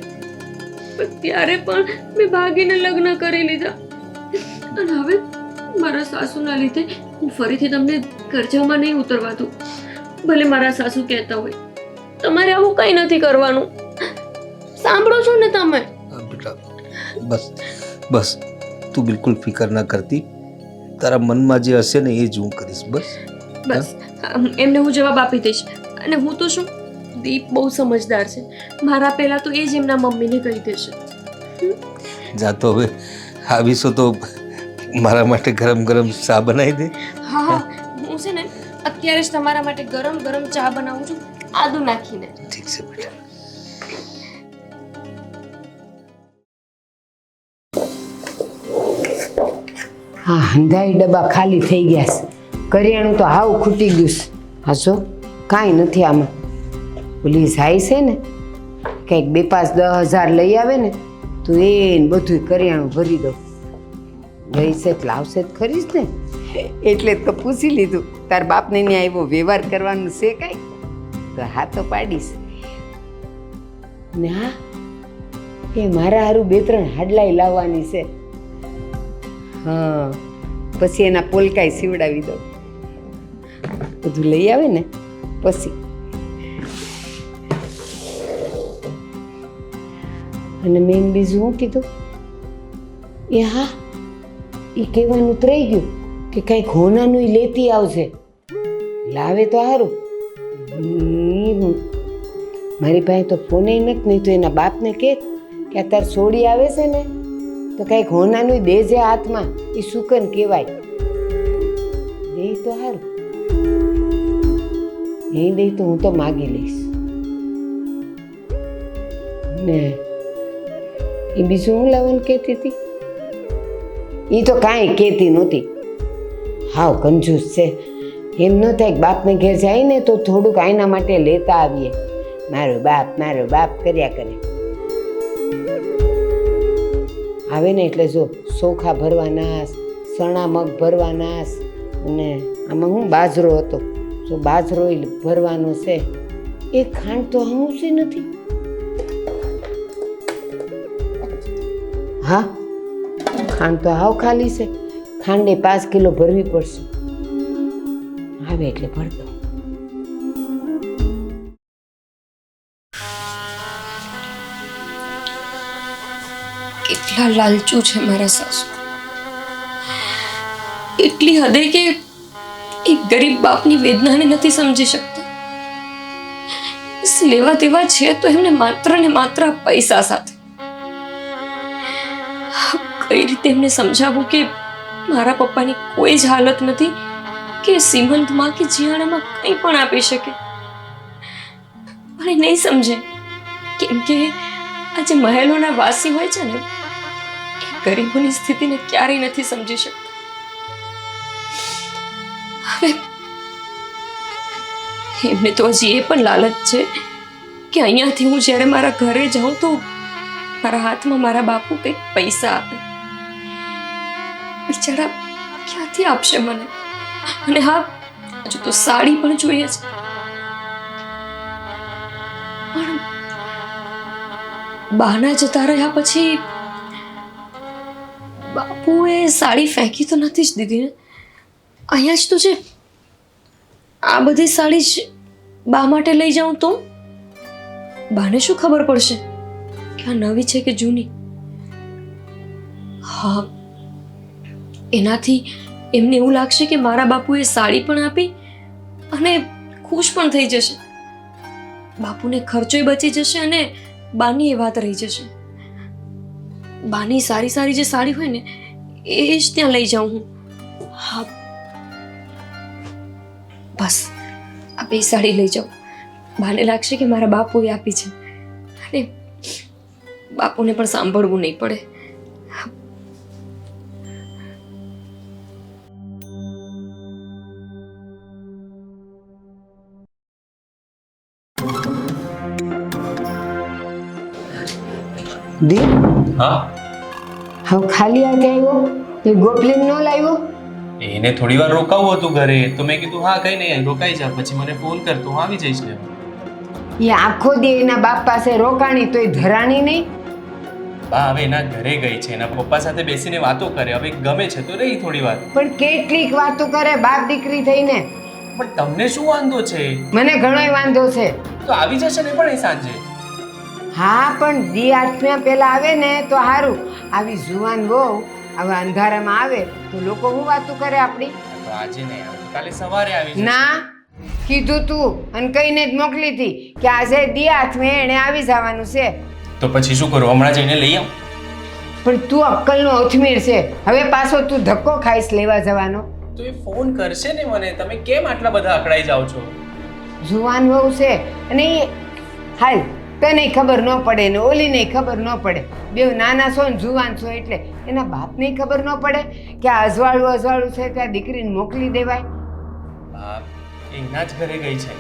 Speaker 2: પણ ત્યારે પણ મેં ભાગીને લગ્ન કરી લીધા. અને હવે મારા સાસુના લીધે હું ફરીથી તમને કરજામાં નહીં ઉતરવા દઉં. ભલે મારા સાસુ કહેતા હોય તમારે આવું કંઈ નથી કરવાનું. સાંભળો છો ને તમે?
Speaker 4: બેટા બસ બસ, તું બિલકુલ ફિકર ના કરતી. તારા મનમાં જે હશે ને એ જ હું કરીશ.
Speaker 2: બસ એમને હું જવાબ આપી દઈશ. અને હું તો શું, દીપ બહુ સમજદાર છે. મારા પહેલા તો એ જ એમના મમ્મીને કહી દેશે.
Speaker 4: જા તો હવે આવીશો તો મારા માટે ગરમ ગરમ ચા બનાવી દે.
Speaker 2: હા, હું છે ને અત્યારે જ તમારા માટે ગરમ ગરમ ચા બનાવું છું, આદુ નાખીને.
Speaker 4: ઠીક છે બેટા.
Speaker 1: હા, હંધાઈ ડબ્બા ખાલી થઈ ગયા છે. કરિયાણું તો હાવ ખૂટી ગયું છે. હાસો કાંઈ નથી આમાં. ઓલી જાય છે ને કંઈક 5-10 હજાર લઈ આવે ને તો એને બધું કરિયાણું ભરી દઉં. લઈ છે લાવશે જ ખરી જ ને, એટલે તો પૂછી લીધું તાર બાપને ત્યાં એવો વ્યવહાર કરવાનું છે કાંઈ, તો હા તો પાડીશ. ને હા, એ મારા હારું 2-3 હાડલાઈ લાવવાની છે. હા, પછી એના પોલકાઈ સીવડાવી દઉં. બધું લઈ આવે ને પછી. અને મેં બીજું શું કીધું? એ હા, એ કહેવાનું તો રહી ગયું કે કાંઈક હોનાનું લેતી આવશે. લાવે તો સારું. મારી પાસે તો ફોને નથી, નહીં તો એના બાપને કહે કે અત્યારે છોડી આવે છે ને તો કાંઈક હોનાનું દેજે હાથમાં. એ સુકન કહેવાય. દે તો સારું. નહીં દે તો હું તો માગી લઈશ. ને એ બીજું હું લાવવાનું કહેતી હતી? એ તો કાંઈ કહેતી નહોતી. હાવ કંજૂસ છે. એમ ન થાય કે બાપને ઘેર જાય ને તો થોડુંક આઈના માટે લેતા આવીએ. મારો બાપ કર્યા કરે. આવે ને એટલે જો ચોખા ભરવાના, સણા મગ ભરવાના, અને આમાં હું બાજરો હતો, જો બાજરો ભરવાનો છે. એ ખાંડ તો હમુસી નથી. હા, ખાંડ તો હાવ ખાલી છે. ખાંડે 5 કિલો ભરવી પડશે. આવે એટલે ભરતો.
Speaker 2: કેટલા લાલચુ છે મારા સાસુ. એટલી હદે કે એક ગરીબ બાપની વેદનાને નથી સમજી શકતા. બસ લેવા દેવા છે તો એમને માત્ર ને માત્ર પૈસા સાથે. કઈ રીતે એમને સમજાવું કે મારા પપ્પાની કોઈ જ હાલત નથી કે શ્રીમંતમાં કે જીયાણામાં કંઈ પણ આપી શકે. પણ એ નહીં સમજે, કેમ કે આ જે મહેલોના વાસી હોય છે ને, એ ગરીબોની સ્થિતિને ક્યારેય નથી સમજી શકતા. હવે એમને તો હજી એ પણ લાલચ છે કે અહીંયાથી હું જ્યારે મારા ઘરે જાઉં તો મારા હાથમાં મારા બાપુ કંઈક પૈસા આપે. બિચારા ક્યાંથી આપશે મને? અને હા, હજુ તો સાડી પણ જોઈએ છે. પણ બહાના જતા રહ્યા પછી બાપુએ સાડી ફેંકી તો નથી જ દીધી ને. અહીંયા જ તો છે. આ બધી સાડી જ બા માટે લઈ જાઉં તો બાને શું ખબર પડશે કે આ નવી છે કે જૂની? હા, એનાથી એમને એવું લાગશે કે મારા બાપુએ સાડી પણ આપી અને ખુશ પણ થઈ જશે. બાપુને ખર્ચોય બચી જશે અને બાની એ વાત રહી જશે. બાની સારી સારી જે સાડી હોય ને એ જ ત્યાં લઈ જાઉં હું. હા, બસ આ 2 સાડી લઈ જાઉં. બાને લાગશે કે મારા બાપુએ આપી છે અને બાપુને પણ સાંભળવું નહીં પડે.
Speaker 1: દી
Speaker 3: હા,
Speaker 1: હવે ખાલી હાથે આવ્યો એ ગોપલીન ન લાવ્યો?
Speaker 3: એને થોડી વાર રોકાવું હતું ઘરે, તો મેં કીધું હા કઈ નહીં, રોકાઈ જા, પછી મને ફોન કર તો હું આવી જઈશ ને.
Speaker 1: એ આખો દી એના બાપ પાસે રોકાણી તો એ ધરાણી નહીં.
Speaker 3: બા હવે એના ઘરે ગઈ છે, એના પપ્પા સાથે બેસીને વાતો કરે. હવે ગમે છે તો રહી થોડી વાર.
Speaker 1: પણ કેટલીક વાતો કરે બાપ દીકરી થઈને.
Speaker 3: પણ તમને શું વાંધો છે?
Speaker 1: મને ઘણોય વાંધો છે.
Speaker 3: તો આવી જશે ને પણ એ સાંજે.
Speaker 1: હા, પણ દી આઠમ્યા પહેલા આવે ને તો સારું. આવી જુવાન વહુ આવા અંધારામાં આવે તો લોકો શું વાતો કરે આપણી?
Speaker 3: તો આજે નહીં આવે, કાલે સવારે આવી જશે.
Speaker 1: ના, કીધું તું અને કહીને જ મોકલી હતી કે આજે દી આઠમે એને આવી જવાનું છે.
Speaker 3: તો પછી શું કરું? હમણાં જઈને લઈ આવ.
Speaker 1: પણ તું અક્કલનો અથમીર છે. હવે પાછો તું ધક્કો ખાઈશ લેવા જવાનો.
Speaker 3: તો એ ફોન કરશે ને મને. તમે કેમ આટલા બધા અકળાઈ જાઓ છો?
Speaker 1: જુવાન વહુ છે અને એ હાલ તને ખબર ન પડે ને ઓલીને ખબર ન પડે. બેવ નાના છો ને જુવાન છો એટલે એના બાપને ખબર ન પડે કે આ અજવાળું છે ત્યાં દીકરીને મોકલી દેવાય.
Speaker 3: બાપ એના જ ઘરે ગઈ છે,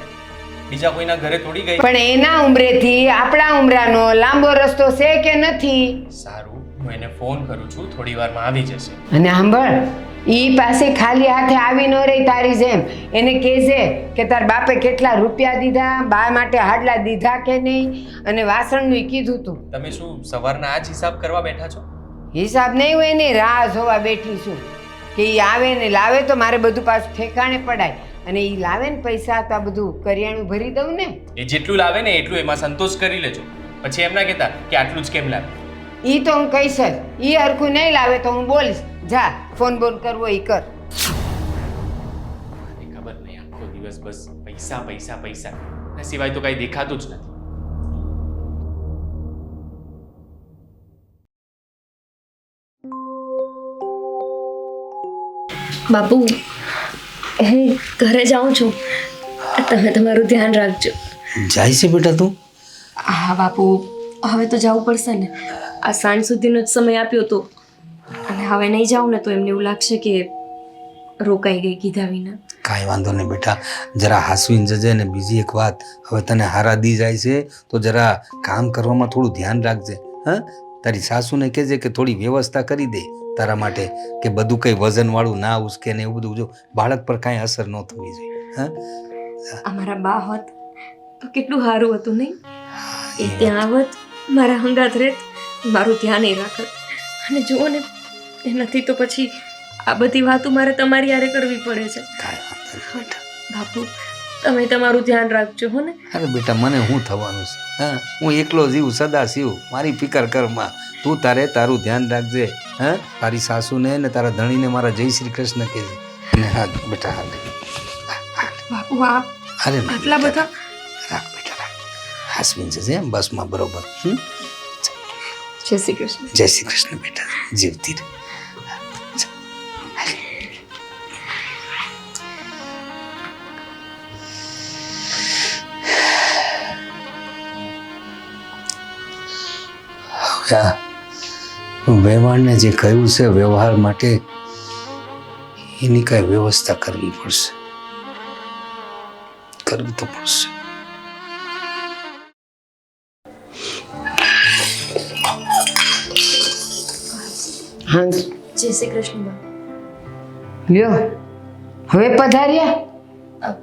Speaker 3: બીજા કોઈના ઘરે થોડી ગઈ.
Speaker 1: પણ એના ઉંમરેથી આપણા ઉંમરાનો લાંબો રસ્તો છે કે નથી?
Speaker 3: સારું, હું એને ફોન કરું છું, થોડી વારમાં આવી જશે.
Speaker 1: અને સાંભળ, ઈ પાસે ખાલી હાથે આવી ન રહી તારી જેમ. એને કહેજે કે તાર બાપે કેટલા રૂપિયા દીધા, બા માટે હાડલા દીધા કે નહીં, અને વાસણનું કીધું તું.
Speaker 3: તમે શું સવારના આ જ હિસાબ કરવા બેઠા છો?
Speaker 1: હિસાબ નહીં હોય એની રાહ જોવા બેઠી છું કે ઈ આવે ને લાવે તો મારે બધું પાછું ઠેકાણે પડાય. અને ઈ લાવે ને પૈસા તો આ બધું કરિયાણું ભરી દઉં ને.
Speaker 3: એ જેટલું લાવે ને એટલું એમાં સંતોષ કરી લેજો. પછી એમ ના કહેતા કે આટલું જ કેમ લાવે.
Speaker 1: ઈ તો હું કહીશ જ. ઈ હરખું નહીં લાવે તો હું બોલીશ. જા, ફોન બોન કરવો ઈ કર.
Speaker 3: મને ખબર નહીં, આખો દિવસ બસ પૈસા પૈસા પૈસા, એના સિવાય તો કઈ દેખાતું જ નથી.
Speaker 2: બાપુ, હું ઘરે જાઉં છું. તમે તમારું ધ્યાન રાખજો.
Speaker 4: જાય છે બેટા તું?
Speaker 2: હા બાપુ, હવે તો જવું પડશે ને. આ સાંજ સુધીનો જ સમય આપ્યો હતો અને હવે નહીં જાઉં ને તો એમને એવું લાગશે કે રોકાઈ ગઈ કીધા વિના.
Speaker 4: કાંઈ વાંધો નહીં બેટા, જરા હાસવીને જજે. ને બીજી એક વાત, હવે તને હારા દી જાય છે તો જરા કામ કરવામાં થોડું ધ્યાન રાખજે. હા, તારી સાસુને કહેજે કે થોડી વ્યવસ્થા કરી દે તારા માટે, કે બધું કંઈ વજનવાળું ના ઉસકે ને એવું બધું. જો બાળક પર કાંઈ અસર ન થવી જોઈએ. હા,
Speaker 2: અમારા બા હોત તો કેટલું સારું હતું નહીં? એ ત્યાં આવત, મારા હંગાત રહેત, મારું ધ્યાન એ રાખત. અને જુઓ ને, એ નથી તો પછી આ બધી વાતો મારે તમારી હારે કરવી પડે છે.
Speaker 4: કાંઈ વાંધો નહીં બેટા.
Speaker 2: બાપુ, તમે તમારું ધ્યાન રાખજો હો ને.
Speaker 4: અરે બેટા, મને શું થવાનું છે? હા, હું એકલો જીવ સદા શિવ, મારી ફિકર કરમાં. તું તારું ધ્યાન રાખજે. હા, તારી સાસુને ને તારા ધણીને મારા જય શ્રી કૃષ્ણ કહેજે. અને હા બેટા, હા
Speaker 2: બાપુ, આપ
Speaker 4: અરે
Speaker 2: આટલા બધા
Speaker 4: રાખ બેટા, રાખ. હાસવીને જજે એમ બસમાં, બરોબર?
Speaker 2: જય શ્રી કૃષ્ણ.
Speaker 4: જય શ્રી કૃષ્ણ બેટા, જીવતી રહે. વેવાણને જે કહ્યું છે વ્યવહાર માટે, એની કઈ વ્યવસ્થા કરવી પડશે. કરવું તો પડશે.
Speaker 1: હંસ,
Speaker 2: જય શ્રી કૃષ્ણ બા.
Speaker 1: લ્યો હવે પધાર્યા?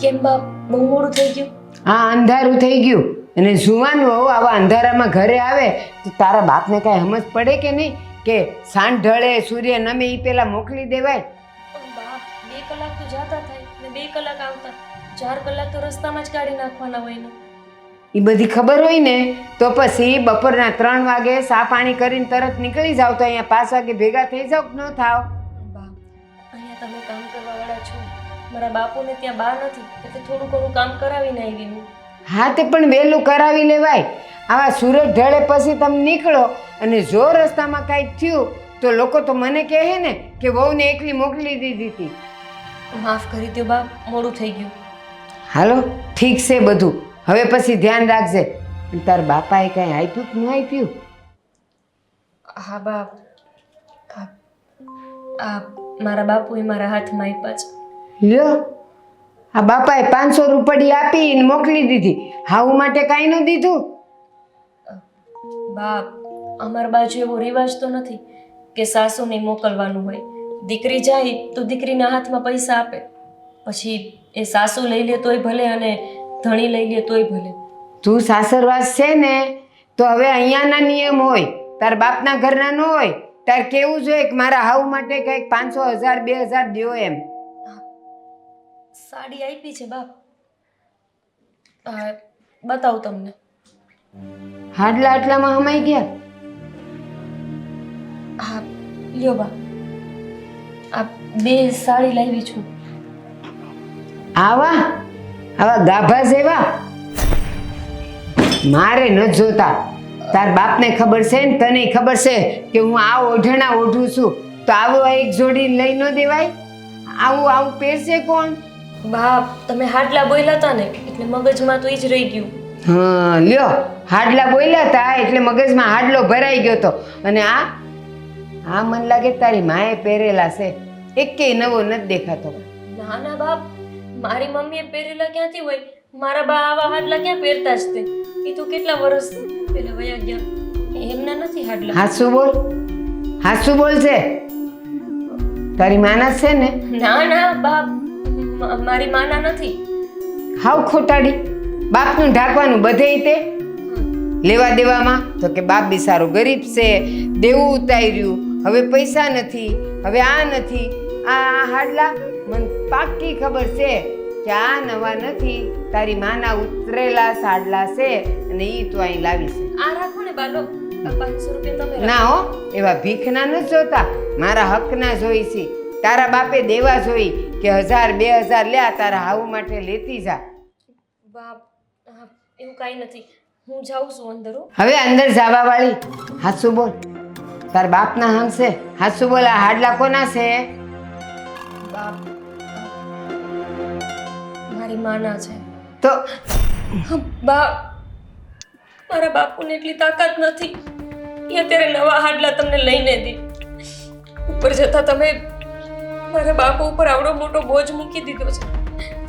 Speaker 2: કેમ બા, બહુ મોડું થઈ ગયું?
Speaker 1: હા, અંધારું થઈ ગયું. અને જુવાનું હોવ આવા અંધારામાં ઘરે આવે તો તારા બાપને કાંઈ સમજ પડે કે નહીં, કે સાંજ ઢળે સૂર્ય નમે એ પેલા મોકલી દેવાય?
Speaker 2: પણ બા, 2 કલાક તો જાતા થાય ને 2 કલાક આવતા, 4 કલાક તો રસ્તામાં જ કાઢી નાખવાના હોય ને.
Speaker 1: એ બધી ખબર હોય ને તો પછી બપોરના 3 વાગે સા પાણી કરીને તરત નીકળી જાવ તો અહીંયા 5 વાગે ભેગા થઈ જાવ કે ન થાવ?
Speaker 2: બા, અહીંયા તમે કામ કરવા વાળા છો, મારા બાપુને ત્યાં બા નથી, એટલે થોડું ઘણું કામ કરાવીને આવી હું.
Speaker 1: હા, તે પણ વહેલું કરાવી લેવાય. આવા સૂરજ ઢળે પછી તમે નીકળો અને જો રસ્તામાં કાંઈક થયું તો લોકો તો મને કહે ને કે વહુને એકલી મોકલી દીધી હતી.
Speaker 2: માફ કરી દો બા, મોડું થઈ ગયું.
Speaker 1: હાલો, ઠીક છે બધું, હવે પછી ધ્યાન રાખજે. તાર બાપાએ કાંઈ આપ્યું કે ન આપ્યું?
Speaker 2: હા બા, આ મારા બાપુએ મારા હાથમાં આપ્યા છે.
Speaker 1: લ્યો, આ બાપાએ 500 રૂપિયા આપીને મોકલી દીધી, હાવું માટે કાંઈ ન દીધું?
Speaker 2: બા, અમારા બાજુ એવો રિવાજ તો નથી કે સાસુને મોકલવાનું હોય. દીકરી જાય તો દીકરીના હાથમાં પૈસા આપે, પછી એ સાસુ લઈ લે તોય ભલે અને ધણી લઈ લે તોય ભલે.
Speaker 1: તું સાસરવાસ છે ને તો હવે અહીંયાના નિયમ હોય, તાર બાપના ઘરના ન હોય. તાર કેવું જોઈએ કે મારા હાવ માટે કંઈક 500, 1000, 2000 દ્યો એમ.
Speaker 2: સાડી આપી છે બાપ, બતાવું તમને.
Speaker 1: હાડલા આટલામાં હમાઈ ગયા?
Speaker 2: હા લ્યો બા, આ 2 સાડી લાવી છું.
Speaker 1: આવા ગાભા જેવા મારે ન જોતા. તાર બાપને ખબર છે ને તને ખબર છે કે હું આ ઓઢણા ઓઢું છું, તો આવું એક જોડી લઈ ન દેવાય? આવું પહેરશે કોણ?
Speaker 2: બાપ, તમે હાડલા બોલ્યા હતા ને એટલે મગજમાં તો એ જ રહી ગયું.
Speaker 1: હા લ્યો, હાડલા બોલ્યા હતા એટલે મગજમાં હાડલો ભરાઈ ગયો તો. અને આ મને લાગે તારી માએ પહેરેલા છે, એકેય નવો નથી દેખાતો.
Speaker 2: ના ના બાપ, મારી મમ્મીએ પહેરેલા ક્યાંથી હોય? મારા બા આવા હાડલા ક્યાં પહેરતા જ તે? એ તો કેટલા વર્ષ પહેલા વયા ગયા, એમના નથી હાડલા.
Speaker 1: હાસુ બોલ છે. તારી માના છે ને?
Speaker 2: ના ના બાપ, મારી માના નથી.
Speaker 1: હાવ ખોટાડી, બાપનું ઢાંકવાનું બધેય તે લેવા દેવામાં તો કે બાપ બિચારો ગરીબ છે, દેવું ઉતાર્યું, હવે પૈસા નથી, હવે આ નથી. આ હાડલા મને પાક્કી ખબર છે કે આ નવા નથી, તારી માના ઉતરેલા સાડલા છે અને ઈ તું અહીં લાવી છે.
Speaker 2: આ રાખો ને બાલો, 500 રૂપિયા તમે
Speaker 1: ના હો, એવા ભીખના ન જોતા, મારા હકના જોઈ છે. તારા બાપે દેવા જોઈ કે 1000, 2000 લે, તારા હાવ માટે લેતી જા.
Speaker 2: બાપ, એવું કાંઈ નથી, હું જાઉં છું અંદર.
Speaker 1: હવે અંદર જવા વાળી, હાસુ બોલ. તાર બાપના હમ છે, હાસુ બોલ. આ હાડલા કોના છે?
Speaker 2: બાપ, મારી માના છે.
Speaker 1: તો
Speaker 2: બાપ, મારા બાપુને એટલી તાકાત નથી એ અત્યારે નવા હાડલા તમને લઈને દે. ઉપર જતા તમે મારા બાપુ ઉપર આવડો મોટો બોજ મૂકી દીધો છે,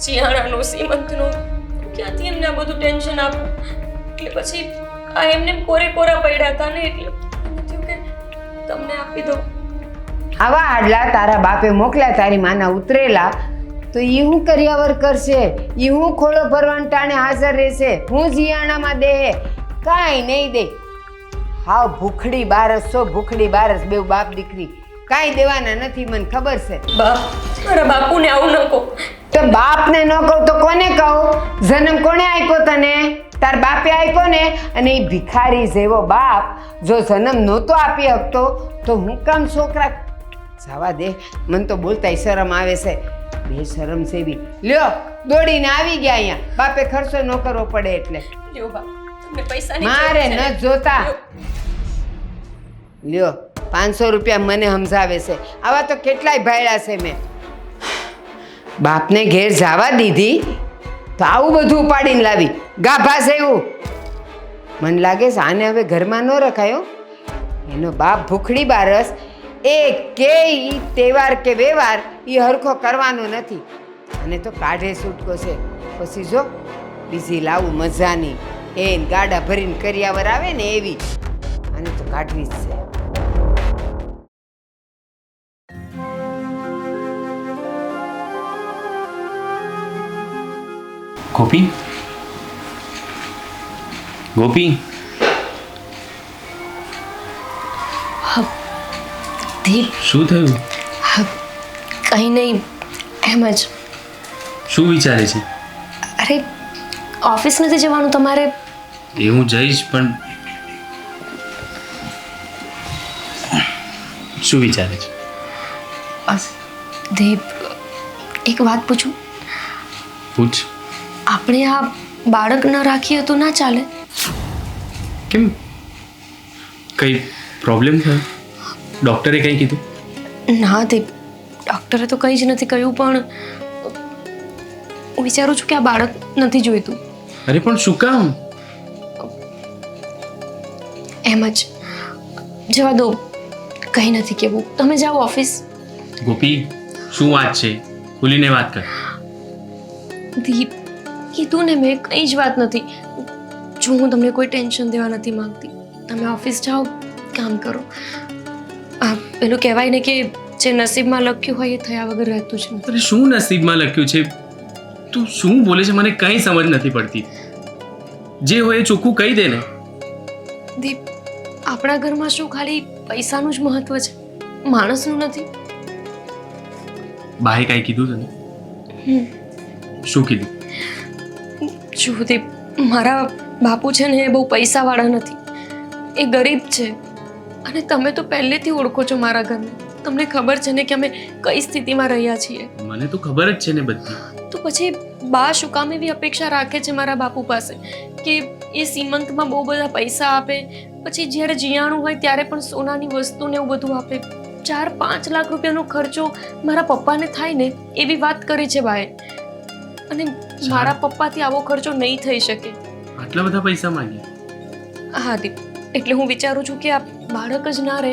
Speaker 2: ચિયાણાનો, સીમંતનો. ક્યાંથી એમને આ બધું ટેન્શન આપું? એટલે પછી આ એમને કોરે કોરા પડ્યા હતા ને, એટલે મને થયું કે તમને આપી દઉં.
Speaker 1: આવા આડલા તારા બાપે મોકલ્યા તારી માના ઉતરેલા, તો ઈ હું કર્યાવર કરશે? ઈ હું ખોળો ભરવાન ટાણે હાજર રહેશે? હું જીયાણામાં દેહે? કાંઈ નહીં દે. હાવ ભૂખડી બારસ છો, ભૂખડી બારસ, બેવ બાપ દીકરી. કાંઈ દેવાના નથી, મને ખબર છે.
Speaker 2: બા, મારા બાપુને આવું ન કહો.
Speaker 1: તો બાપને ન કહું તો કોને કહું? જન્મ કોણે આપ્યો તને? તાર બાપે આપ્યો ને. અને એ ભિખારી જેવો બાપ જો જન્મ નહોતો આપી શકતો તો હું કામ છોકરા જવા દે. મને તો બોલતાય શરમ આવે છે, બે શરમ સેવી. લ્યો દોડીને આવી ગયા અહીંયા, બાપે ખર્ચો ન કરવો પડે એટલે.
Speaker 2: લ્યો બા, તમને પૈસાની
Speaker 1: મારે
Speaker 2: જરૂર છે
Speaker 1: ન
Speaker 2: ને?
Speaker 1: જોતા. લ્યો 500 રૂપિયા મને સમજાવે છે. આવા તો કેટલાય ભાડ્યા છે મેં. બાપને ઘેર જવા દીધી તો આવું બધું ઉપાડીને લાવી, ગાભા છે એવું. મને લાગે છે આને હવે ઘરમાં ન રખાયો. એનો બાપ ભૂખડી બારસ, એ કે ઈ તહેવાર કે વ્યવહાર એ હરખો કરવાનો નથી. અને તો કાઢે છૂટકો છે. પછી જો બીજી લાવું મજાની, એ ગાડા ભરીને કર્યાવર આવે ને એવી. આને તો કાઢવી જ છે.
Speaker 3: ગોપી, ગોપી,
Speaker 2: દીપ,
Speaker 3: શું થયું?
Speaker 2: કંઈ નહીં, એમ જ.
Speaker 3: શું વિચારે છે?
Speaker 2: અરે ઓફિસ નથી જવાનું તમારે?
Speaker 3: એ હું જઈશ, પણ શું વિચારે છે?
Speaker 2: દીપ, એક વાત પૂછું?
Speaker 3: પૂછ.
Speaker 2: આપણે આ બાળક ન રાખીએ તો ના ચાલે?
Speaker 3: કેમ, કઈ પ્રોબ્લેમ થયો? ડૉક્ટરે કંઈ કીધું?
Speaker 2: ના દીપ, ડૉક્ટરે તો કંઈ જ નથી કહ્યું, પણ હું વિચારું છું કે આ બાળક નથી જોઈતું.
Speaker 3: અરે પણ શું કામ?
Speaker 2: એમ જ. જવા દો, કંઈ નથી કહેવું. તમે જાઓ ઓફિસ.
Speaker 3: ગોપી, શું વાત છે? ખુલીને વાત કર.
Speaker 2: દીપ, કીધું ને મેં, કંઈ જ વાત નથી. જો હું તમને કોઈ ટેન્શન દેવા નથી માંગતી. તમે ઓફિસ જાઓ, કામ કરો. આ પેલું કહેવાય ને કે જે નસીબમાં લખ્યું હોય એ થયા વગર રહેતું જ નથી.
Speaker 3: અરે શું નસીબમાં લખ્યું છે? તું શું બોલે છે? મને કંઈ સમજ નથી પડતી. જે હોય એ ચોખ્ખું કહી દે ને.
Speaker 2: દીપ, આપણા ઘરમાં શું ખાલી પૈસાનું જ મહત્વ છે, માણસનું નથી?
Speaker 3: બાએ કાંઈ કીધું તને? શું કીધું?
Speaker 2: જો દીપ, મારા બાપુ છે ને એ બહુ પૈસાવાળા નથી, એ ગરીબ છે. અને તમે તો પહેલેથી ઓળખો છો મારા ઘરને. તમને ખબર છે ને કે અમે કઈ સ્થિતિમાં રહ્યા છીએ.
Speaker 3: મને તો ખબર જ છે ને બધી.
Speaker 2: તો પછી બા શું કામ એવી અપેક્ષા રાખે છે મારા બાપુ પાસે કે એ સીમંતમાં બહુ બધા પૈસા આપે, પછી જ્યારે જીયાણું હોય ત્યારે પણ સોનાની વસ્તુ ને એવું બધું આપે? 4-5 લાખ રૂપિયાનો ખર્ચો મારા પપ્પાને થાય ને એવી વાત કરી છે બાએ. અને મારા પપ્પાથી આવો ખર્ચો નહીં થઈ શકે.
Speaker 3: આટલા બધા પૈસા માંગ્યા?
Speaker 2: હા દીપ, એટલે હું વિચારું છું કે આ બાળક જ ના રહે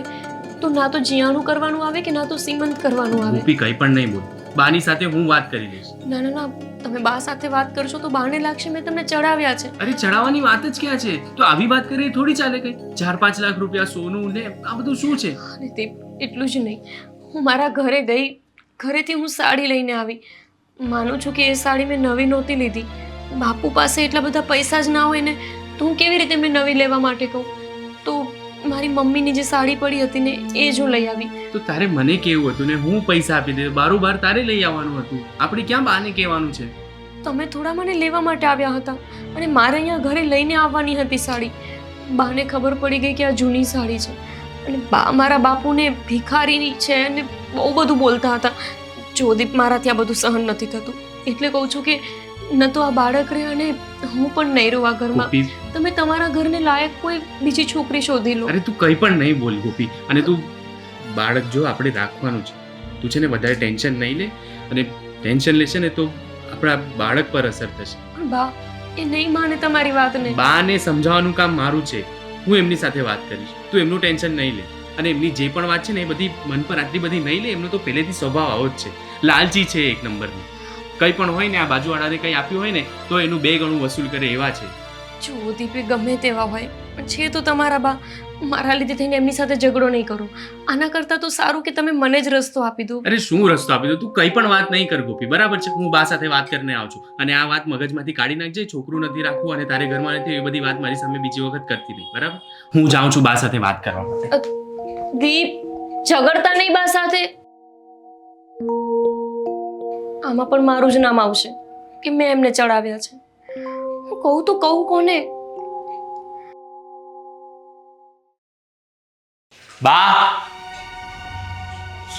Speaker 2: તો ના તો જીયાણું કરવાનું આવે કે ના તો સીમંત કરવાનું આવે.
Speaker 3: ગોપી, કંઈ પણ નહીં બોલ. બાની સાથે હું વાત કરી લઈશ.
Speaker 2: ના ના ના, તમે બા સાથે વાત કરશો તો બાને લાગશે મેં તમને ચડાવ્યા છે.
Speaker 3: અરે ચડાવવાની વાત જ ક્યાં છે? તો આવી વાત કરીએ થોડી ચાલે. કઈ 4-5 લાખ રૂપિયા સોનું ને આ બધું શું છે?
Speaker 2: અને તે એટલું જ નહીં, હું મારા ઘરે ગઈ, ઘરેથી હું સાડી લઈને આવી. માનું છું કે એ સાડી મેં નવી નહોતી લીધી. બાપુ પાસે એટલા બધા પૈસા જ ના હોય ને, તો હું કેવી રીતે મેં નવી લેવા માટે કહું? તો મારી મમ્મીની જે સાડી પડી હતી ને એ જ હું લઈ આવી.
Speaker 3: તો તારે મને કેવું હતું ને, હું પૈસા આપી દે, બારોબાર તારે લઈ આવવાનું હતું. આપણે ક્યાં બાને કહેવાનું છે?
Speaker 2: તમે થોડા મને લેવા માટે આવ્યા હતા અને મારે અહીંયા ઘરે લઈને આવવાની હતી સાડી. બાને ખબર પડી ગઈ કે આ જૂની સાડી છે અને બા મારા બાપુને ભિખારી છે અને બહુ બધું બોલતા હતા. જોદીપ, મારાથી આ બધું સહન નથી થતું, એટલે કહું છું કે ન તો આ બાળક રહે અને હું પણ નહીં રહું આ ઘરમાં.
Speaker 3: ગોપી,
Speaker 2: તમે તમારા ઘરને લાયક કોઈ બીજી છોકરી શોધી લો.
Speaker 3: અરે તું કંઈ પણ નહીં બોલ ગોપી. અને તું બાળક જો આપણે રાખવાનું છે, તું છે ને વધારે ટેન્શન નહીં લે. અને ટેન્શન લેશે ને તો આપણા બાળક પર અસર થશે.
Speaker 2: પણ બા એ નહીં માને તમારી વાતને.
Speaker 3: બાને સમજાવવાનું કામ મારું છે. હું એમની સાથે વાત કરીશ, તું એમનું ટેન્શન નહીં લે. અને એમની જે પણ વાત છે ને એ બધી મન પર આટલી બધી નહીં લે. એમનો તો પહેલેથી સ્વભાવ આવો જ છે, લાલચી છે એક નંબરની. કંઈ પણ હોય ને આ બાજુવાળાને કંઈ આપ્યું હોય ને તો એનું 2 ગણું વસૂલ કરે એવા છે.
Speaker 2: જો દીપે ગમે તેવા હોય પણ છે તો તમારા બા. મારા લીધે થઈને એમની સાથે ઝઘડો નહીં કરો. આના કરતાં તો સારું કે તમે મને જ રસ્તો આપી દો.
Speaker 3: અરે શું રસ્તો આપી દો? તું કંઈ પણ વાત નહીં કર ગોપી, બરાબર છે? હું બા સાથે વાત કરીને આવું છું અને આ વાત મગજમાંથી કાઢી નાખજે. છોકરું નથી રાખવું અને તારે ઘરમાં નથી એ બધી વાત મારી સામે બીજી વખત કરતી નહીં, બરાબર? હું જાઉં છું બા સાથે વાત કરવા માટે.
Speaker 2: દીપ ઝઘડતા નહીં બા સાથે. આમાં પણ મારું જ નામ આવશે કે મેં એમને ચડાવ્યા છે. હું કહું તો કહું કોને?
Speaker 3: બા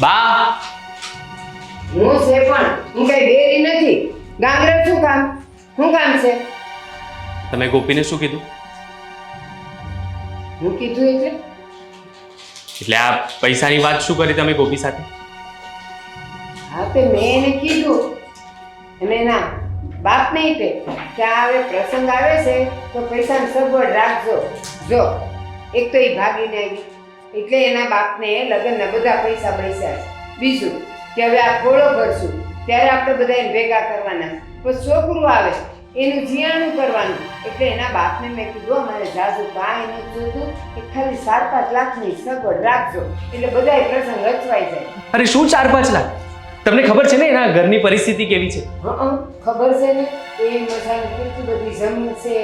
Speaker 3: બા
Speaker 1: હું છે પણ હું કઈ બેરી નથી. ગાંગરા શું કામ? શું કામ છે?
Speaker 3: તમે ગોપીને શું કીધું?
Speaker 1: હું કીધું
Speaker 3: એટલે આ પૈસાની વાત શું કરી તમે ગોપી સાથે?
Speaker 1: હા તે મેં એને કીધું અને એના બાપ નહીં તે કે આ હવે પ્રસંગ આવે છે તો પૈસાની સગવડ રાખજો. જો એક તો એ ભાગીને આવી એટલે એના બાપને લગ્નના બધા પૈસા પૈસા છે. બીજું કે હવે આ ખોળો ભરશું ત્યારે આપણે બધા એને ભેગા કરવાના. પછી છોકરું આવે એનું જીયાણું કરવાનું એટલે એના બાપને મેં કીધું અમારે જાજુ કાંઈ નથી જોતું, એ ખાલી 4-5 લાખની સગવડ રાખજો એટલે બધાય પ્રસંગ રચવાઈ જાય.
Speaker 3: અરે શું 4-5 લાખ? તમને ખબર છે ને એના ઘરની પરિસ્થિતિ કેવી છે?
Speaker 1: ખબર છે ને, એ મજાની કેટલી બધી જમીન છે,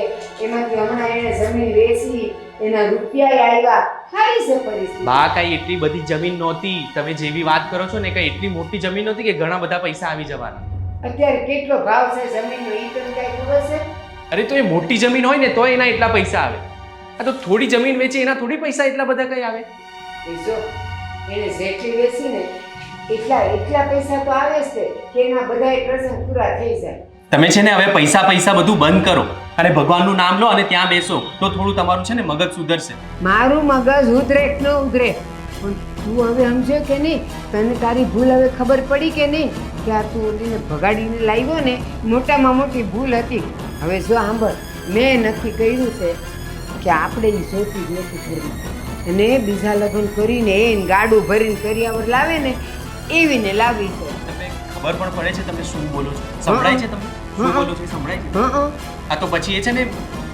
Speaker 1: એમાંથી હમણાં એને જમીન વેચી એના રૂપિયા આવ્યા. સારી છે પરિસ્થિતિ.
Speaker 3: બા કઈ એટલી બધી જમીન નહોતી. તમે જેવી વાત કરો છો ને કઈ એટલી મોટી જમીન નહોતી કે ઘણા બધા પૈસા આવી જવાના.
Speaker 1: અત્યારે કેટલો ભાવ છે જમીનનો ઈ તમને કઈ ખબર છે?
Speaker 3: અરે તો એ મોટી જમીન હોય ને તો એના એટલા પૈસા આવે. આ તો થોડી જમીન વેચી એના થોડી પૈસા એટલા બધા કઈ આવે?
Speaker 1: એ જો એને જેટલી વેચી ને એટલા પૈસા તો આવે જ છે કે એના બધાય પ્રસંગ પૂરા થઈ જાય.
Speaker 3: તમે છે ને હવે પૈસા બધું બંધ કરો અને ભગવાનનું નામ લો અને ત્યાં બેસો તો થોડું તમારું છે ને મગજ સુધરશે.
Speaker 1: મારું મગજ ઉધરે કે ન ઉધરે પણ તું હવે સમજ્યો કે નહીં? તને તારી ભૂલ હવે ખબર પડી કે નહીં? કે આ તું ઓલીને ભગાડીને લાવ્યો ને મોટામાં મોટી ભૂલ હતી. હવે જો સાંભળ, મેં નક્કી કર્યું છે કે આપણે એ જોતી જ નથી કરવી અને બીજા લગ્ન કરીને એને ગાડું ભરીને કરિયાવર લાવે ને એવીને લાવી છે.
Speaker 3: તમને ખબર પણ પડે છે તમે શું બોલો છો? સંભળાય છે તમને શું બોલો છો? સંભળાય છે? આ તો પછી એ છે ને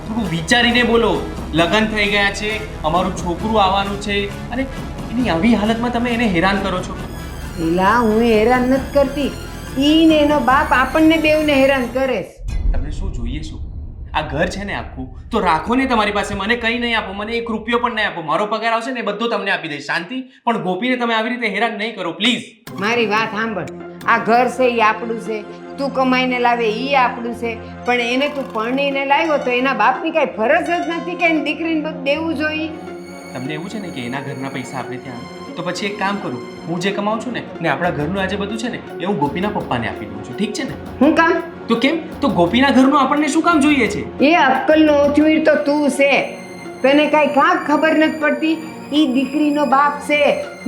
Speaker 3: થોડું વિચારીને બોલો. લગ્ન થઈ ગયા છે, અમારું છોકરું આવવાનું છે અને એની આવી હાલતમાં તમે એને હેરાન કરો છો.
Speaker 1: પેલા હું હેરાન નથી કરતી, ઈ ને એનો બાપ આપણને બેવને હેરાન કરે છે.
Speaker 3: તમને શું જોઈએ શું? આ ઘર છે ને આખું તો રાખો ને તમારી પાસે. મને કંઈ નહીં આપો, મને 1 રૂપિયો પણ નહીં આપો. મારો પગાર આવશે ને એ બધો તમને આપી દઈશ, શાંતિ. પણ ગોપીને તમે આવી રીતે હેરાન નહીં કરો પ્લીઝ.
Speaker 1: મારી વાત સાંભળ, આ ઘર છે એ આપણું છે, તું કમાઈને લાવે એ આપણું છે, પણ એને તું પરણીને લાવ્યો તો એના બાપની કાંઈ ફરજ જ નથી કે એની દીકરીને બધું દેવું જોઈએ.
Speaker 3: તમને એવું છે ને કે એના ઘરના પૈસા આપણે ત્યાં આવે તો પછી એક કામ કરું, હું જે કમાઉં છું ને આપણા ઘરનું આજે બધું છે ને એ હું ગોપીના પપ્પાને આપી દઉં છું, ઠીક છે ને?
Speaker 1: હું કામ?
Speaker 3: તો કેમ? તો ગોપીના ઘરનું આપણને શું કામ જોઈએ છે?
Speaker 1: એ અક્કલનો ઓથવીર તો તું છે, તને કાંઈ કાંક ખબર નથી પડતી. એ દીકરીનો બાપ છે,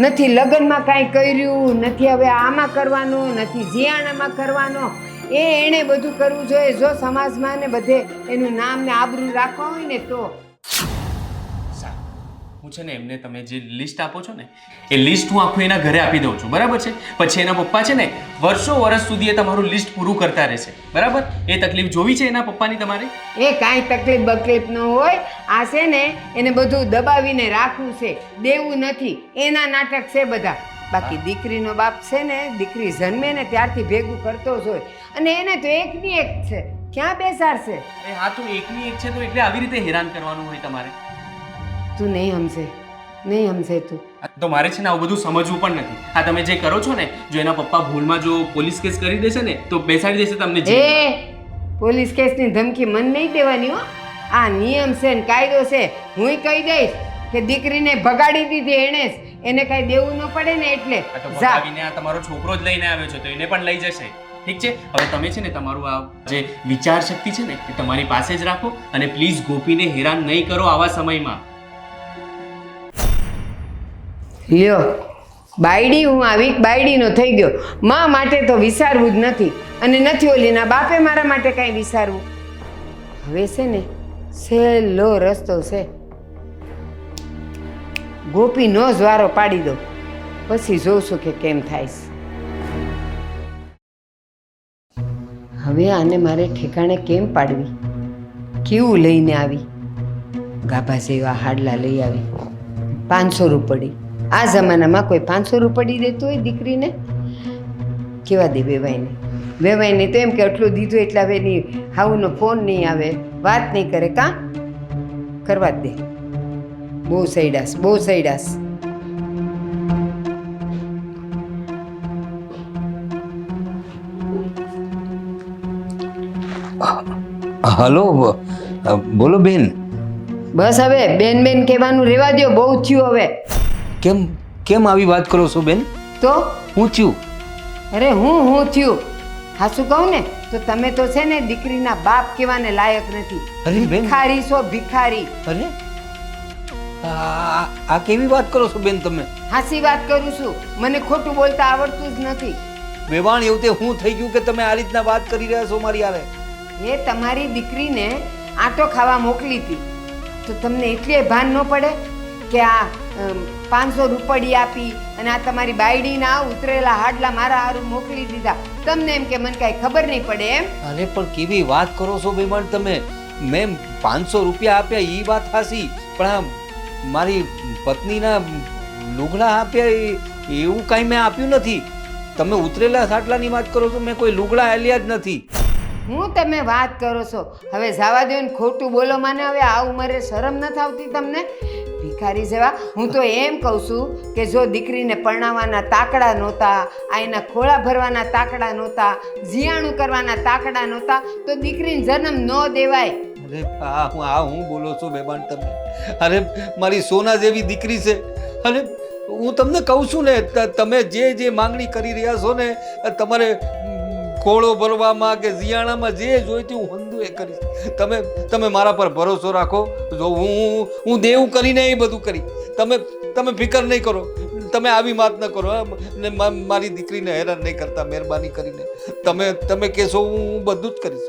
Speaker 1: નથી લગ્નમાં કાંઈ કર્યું નથી, હવે આમાં કરવાનું નથી, જીયાણામાં કરવાનો. એણે બધું કરવું જોઈએ જો સમાજમાં ને બધે એનું નામ ને આબરૂ રાખવા હોય ને તો.
Speaker 3: હું છે ને એમને તમે જે લિસ્ટ આપો છો ને એ લિસ્ટ હું આખું એના ઘરે આપી દઉં છું, બરાબર છે? પછી એના પપ્પા છે ને વર્ષ સુધી એ તમારું લિસ્ટ પૂરું કરતા રહેશે, બરાબર? એ તકલીફ જોવી છે એના પપ્પાની તમારે?
Speaker 1: એ કાંઈ તકલીફ ન હોય. આ છે ને એને બધું દબાવીને રાખવું છે, દેવું નથી. એના નાટક છે બધા. બાકી દીકરીનો બાપ છે ને દીકરી જન્મે ને ત્યારથી ભેગું કરતો જ હોય અને એને તો એકની એક છે, ક્યાં બેસાડશે?
Speaker 3: અરે હા, તો એકની એક છે તો એટલે આવી રીતે હેરાન કરવાનું હોય તમારે?
Speaker 1: તું નહીં સમજે તું.
Speaker 3: તો મારે છે ને આવું બધું સમજવું પણ નથી. આ તમે જે કરો છો ને, જો એના પપ્પા ભૂલમાં જો પોલીસ કેસ કરી દેશે ને તો બેસાડી દેશે તમને જેલમાં.
Speaker 1: પોલીસ કેસની ધમકી મન નહીં દેવાની હો. આ નિયમ છે ને કાયદો છે. હું કહી દઈશ કે દીકરીને ભગાડી દીધી એણે જ, એને કાંઈ દેવું ન પડે ને એટલે
Speaker 3: તો ભગાવીને આ તમારો છોકરો જ લઈને આવ્યો છે તો એને પણ લઈ જશે, ઠીક છે? હવે તમે છે ને તમારું આ જે વિચાર શક્તિ છે ને એ તમારી પાસે જ રાખો અને પ્લીઝ ગોપીને હેરાન નહીં કરો આવા સમયમાં.
Speaker 1: લ્યો બાયડી, હું આવી બાયડીનો થઈ ગયો. માં માટે તો વિચારવું જ નથી અને નથી ઓલીના બાપે મારા માટે કાંઈ વિચારવું. હવે છે ને સહેલો રસ્તો છે, ગોપીનો જ વારો પાડી દો, પછી જોઉં કે કેમ થાય છે. હવે આને મારે ઠેકાણે કેમ પાડવી, કેવું લઈને આવી? ગાભા જેવા હાડલા લઈ આવી, 500 રૂપડી. આ જમાનામાં કોઈ 500 રૂપડી દેતું હોય દીકરીને? કેવા દે વેવાઈને? વેવાઈને તો એમ કે આટલું દીધું એટલે હવે એની હાઉનો ફોન નહીં આવે, વાત નહીં કરે. કાં કરવા જ દે. બહુ સૈડાસ, બહુ સૈડાસ.
Speaker 4: હલો, બોલો બેન.
Speaker 1: બસ હવે બેન બેન કહેવાનું રહેવા દો, બહુ થયું હવે.
Speaker 4: કેમ કેમ આવી વાત કરો છો બેન?
Speaker 1: તો
Speaker 4: હું થયું?
Speaker 1: અરે હું થયું? હાસું કહું ને તો તમે તો છે ને દીકરીના બાપ કહેવાને લાયક નથી.
Speaker 4: અરે બેન.
Speaker 1: ભિખારી છો, ભિખારી.
Speaker 4: અરે આ કેવી વાત કરો છો બેન તમે?
Speaker 1: હાસી વાત કરું છું, મને ખોટું બોલતા આવડતું જ નથી.
Speaker 4: વેવાણ એવું તે હું થઈ ગયું કે તમે આ રીતના વાત કરી રહ્યા છો મારી યારે?
Speaker 1: એ તમારી દીકરીને આટો ખાવા મોકલી હતી તો તમને એટલે ભાન ન પડે કે આ 500 રૂપડી આપી અને આ તમારી બાયડીના ઉતરેલા હાડલા મારા હારું મોકલી દીધા. તમને એમ કે મને કાંઈ ખબર નહીં પડે એમ?
Speaker 4: અરે પણ કેવી વાત કરો છો વેવાણ તમે? મેં 500 રૂપિયા આપ્યા એ વાત હાસી, પણ આ મારી પત્નીના લુગડા આપ્યા એવું કાંઈ મેં આપ્યું નથી. તમે ઉતરેલા હાડલાની વાત કરો છો, મેં કોઈ લુગડા આલ્યા જ નથી.
Speaker 1: હું તમે વાત કરો છો? હવે જવા દો ને, ખોટું બોલો મને. હવે આ ઉંમરે શરમ નથી આવતી તમને? ભિખારી જેવા. હું તો એમ કહું છું કે જો દીકરીને પરણાવવાના તાકડા નહોતા, આ એના ખોળા ભરવાના તાકડા નહોતા, જીયાણું કરવાના તાકડા નહોતા તો દીકરીને જન્મ ન દેવાય.
Speaker 4: અરે હું બોલો છો બેબાન તમે? અરે મારી સોના જેવી દીકરી છે. અરે હું તમને કહું છું ને, તમે જે માંગણી કરી રહ્યા છો ને, તમારે ખોળો ભરવામાં કે જીયાણામાં જે જોઈતું હું હંધું એ કરીશ. તમે મારા પર ભરોસો રાખો. જો હું દેવું કરીને એ બધું કરી. તમે ફિકર નહીં કરો, તમે આવી વાત ન કરો ને મારી દીકરીને હેરાન નહીં કરતા, મહેરબાની કરીને. તમે કહેશો હું બધું જ કરીશ.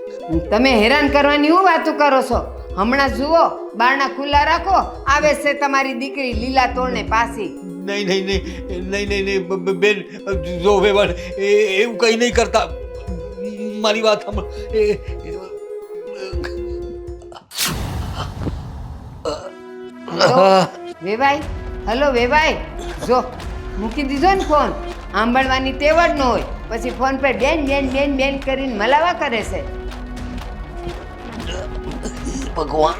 Speaker 1: તમે હેરાન કરવાની હું વાતો કરો છો? હમણાં જુઓ, બારણા ખુલ્લા રાખો, આવે છે તમારી દીકરી લીલા તોરણે પાછી.
Speaker 4: નહીં બેન, જો વેવાણ એવું કંઈ નહીં કરતા. મારી વાત
Speaker 1: વેવાઈ, હલો વેવાઈ, જો મૂકી દીધો ને ફોન. સાંભળવાની તેવડ ન હોય, પછી ફોન પર બેન બેન બેન બેન કરીને મલાવા કરે છે.
Speaker 4: ભગવાન.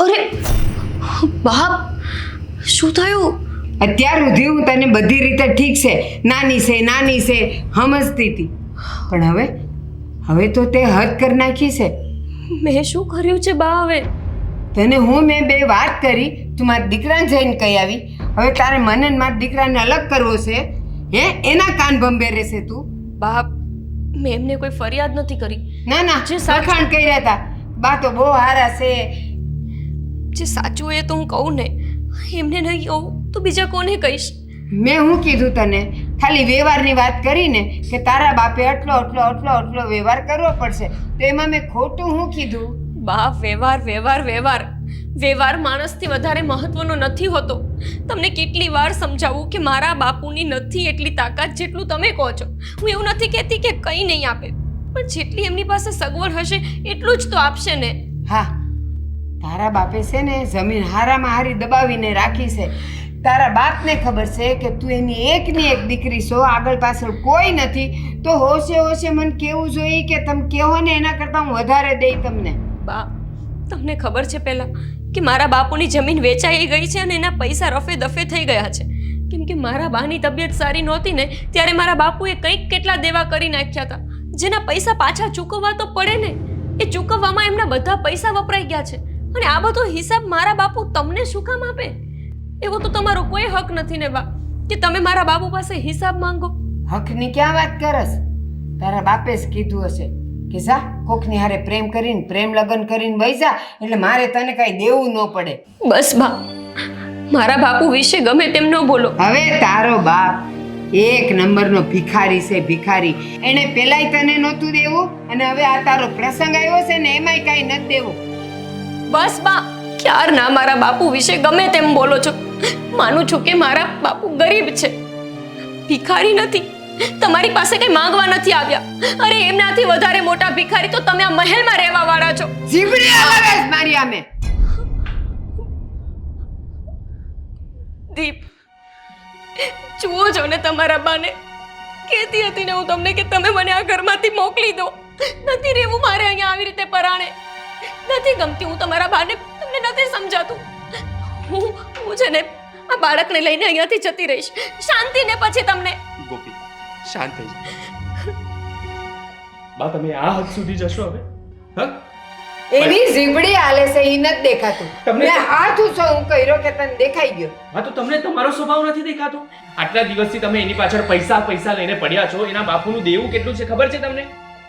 Speaker 2: અરે બાપ, શું થયું?
Speaker 1: અત્યાર સુધી હું તને બધી રીતે ઠીક છે, નાની છે સમજતી હતી, પણ હવે તો તે હદ કરી નાખી છે.
Speaker 2: મેં શું કર્યું છે બા? હવે
Speaker 1: તને મેં બે વાત કરી, તું મારા દીકરાને જઈને કહી આવી. હવે તારે મને ને મારા દીકરાને અલગ કરવો છે? એના કાન ભંભે રહેશે તું?
Speaker 2: બાપ, મેં એમને કોઈ ફરિયાદ નથી કરી.
Speaker 1: ના જે સખાણ કર્યા હતા. બા તો બહુ હારા છે.
Speaker 2: જે સાચું એ તો હું કહું ને, એમને નહીં કહું તો બીજા કોને કહીશ?
Speaker 1: મેં હું કીધું તને? ખાલી વ્યવહારની વાત કરીને કે તારા બાપે આટલો વ્યવહાર કરવો પડશે, તો એમાં મેં ખોટું હું કીધું?
Speaker 2: બા, વ્યવહાર માણસથી વધારે મહત્વનો નથી હોતો. તમને કેટલી વાર સમજાવું કે મારા બાપુની નથી એટલી તાકાત જેટલું તમે કહો છો. હું એવું નથી કહેતી કે કંઈ નહીં આપે, પણ જેટલી એમની પાસે સગવડ હશે એટલું જ તો આપશે ને.
Speaker 1: હા, તારા બાપે છે ને જમીન હારામાં હારી દબાવીને રાખી છે. તારા બાપને ખબર છે કે તું એની એકની એક દીકરી છો, આગળ પાછળ કોઈ નથી. તો હોશે મને કેવું જોઈએ કે તમે કહો ને એના કરતાં હું વધારે દઈ તમને.
Speaker 2: બા, તમને ખબર છે પહેલાં કે મારા બાપુની જમીન વેચાઈ ગઈ છે અને એના પૈસા રફે દફે થઈ ગયા છે. કેમ કે મારા બાની તબિયત સારી નહોતી ને, ત્યારે મારા બાપુએ કંઈક કેટલા દેવા કરી નાખ્યા હતા, જેના પૈસા પાછા ચૂકવવા તો પડે ને. એ ચૂકવવામાં એમના બધા પૈસા વપરાઈ ગયા છે, અને આ બધો હિસાબ મારા બાપુ તમને શું કામ આપે? એવો તો તમારો કોઈ હક નથી ને બા, કે તમે મારા બાપુ પાસે હિસાબ માંગો.
Speaker 1: હકની ક્યાં વાત કરસ? તારા બાપે જ કીધું હશે કે જા કોકની હારે પ્રેમ લગ્ન કરીને વહી જા, એટલે મારે તને કાંઈ દેવું ન પડે.
Speaker 2: બસ બા, મારા બાપુ વિશે ગમે તેમ ન બોલો.
Speaker 1: હવે તારો બાપ એક નંબરનો ભિખારી છે ભિખારી. એને પેલાય તને નહોતું દેવું અને હવે આ તારો પ્રસંગ આવ્યો છે ને એમાંય કાંઈ નથી દેવું.
Speaker 2: બસ બા, ક્યારના મારા બાપુ વિશે ગમે તેમ બોલો છો. માનું છું કે મારા બાપુ ગરીબ છે, ભિખારી નથી. તમારી પાસે કઈ માંગવા નથી આવ્યા. અરે એમનાથી વધારે મોટા ભિખારી તો તમે આ મહેલમાં રહેવા વાળા છો.
Speaker 1: જીભડી હલાવે છે મારી આમે.
Speaker 2: દીપ, જુઓ છો ને તમારા બાને. કહેતી હતી ને હું તમને કે તમે મને આ ઘરમાંથી મોકલી દો. નથી રહેવું મારે અહીંયા આવી રીતે પરાણે. નથી ગમતી હું તમારા બાને, તમને નથી સમજાતું. હું છે ને આ બાળકને લઈને અહીંયાથી જતી રહીશ. શાંતિ ને પછી તમને.
Speaker 3: ગોપી, શાંત થઈ જા. બા, તમે આ હદ સુધી જશો હવે? હા,
Speaker 1: એની જીભડી હાલે છે ઈ નથી દેખાતું.
Speaker 3: તમને-
Speaker 1: મેં હાથ ઊંચો હું કર્યો કે તને દેખાઈ ગયો.
Speaker 3: હા, તો તમને તમારો સ્વભાવ નથી દેખાતો? આટલા દિવસથી તમે એની પાછળ પૈસા પૈસા લઈને પડ્યા છો. એના બાપુનું દેવું કેટલું છે ખબર છે તમને?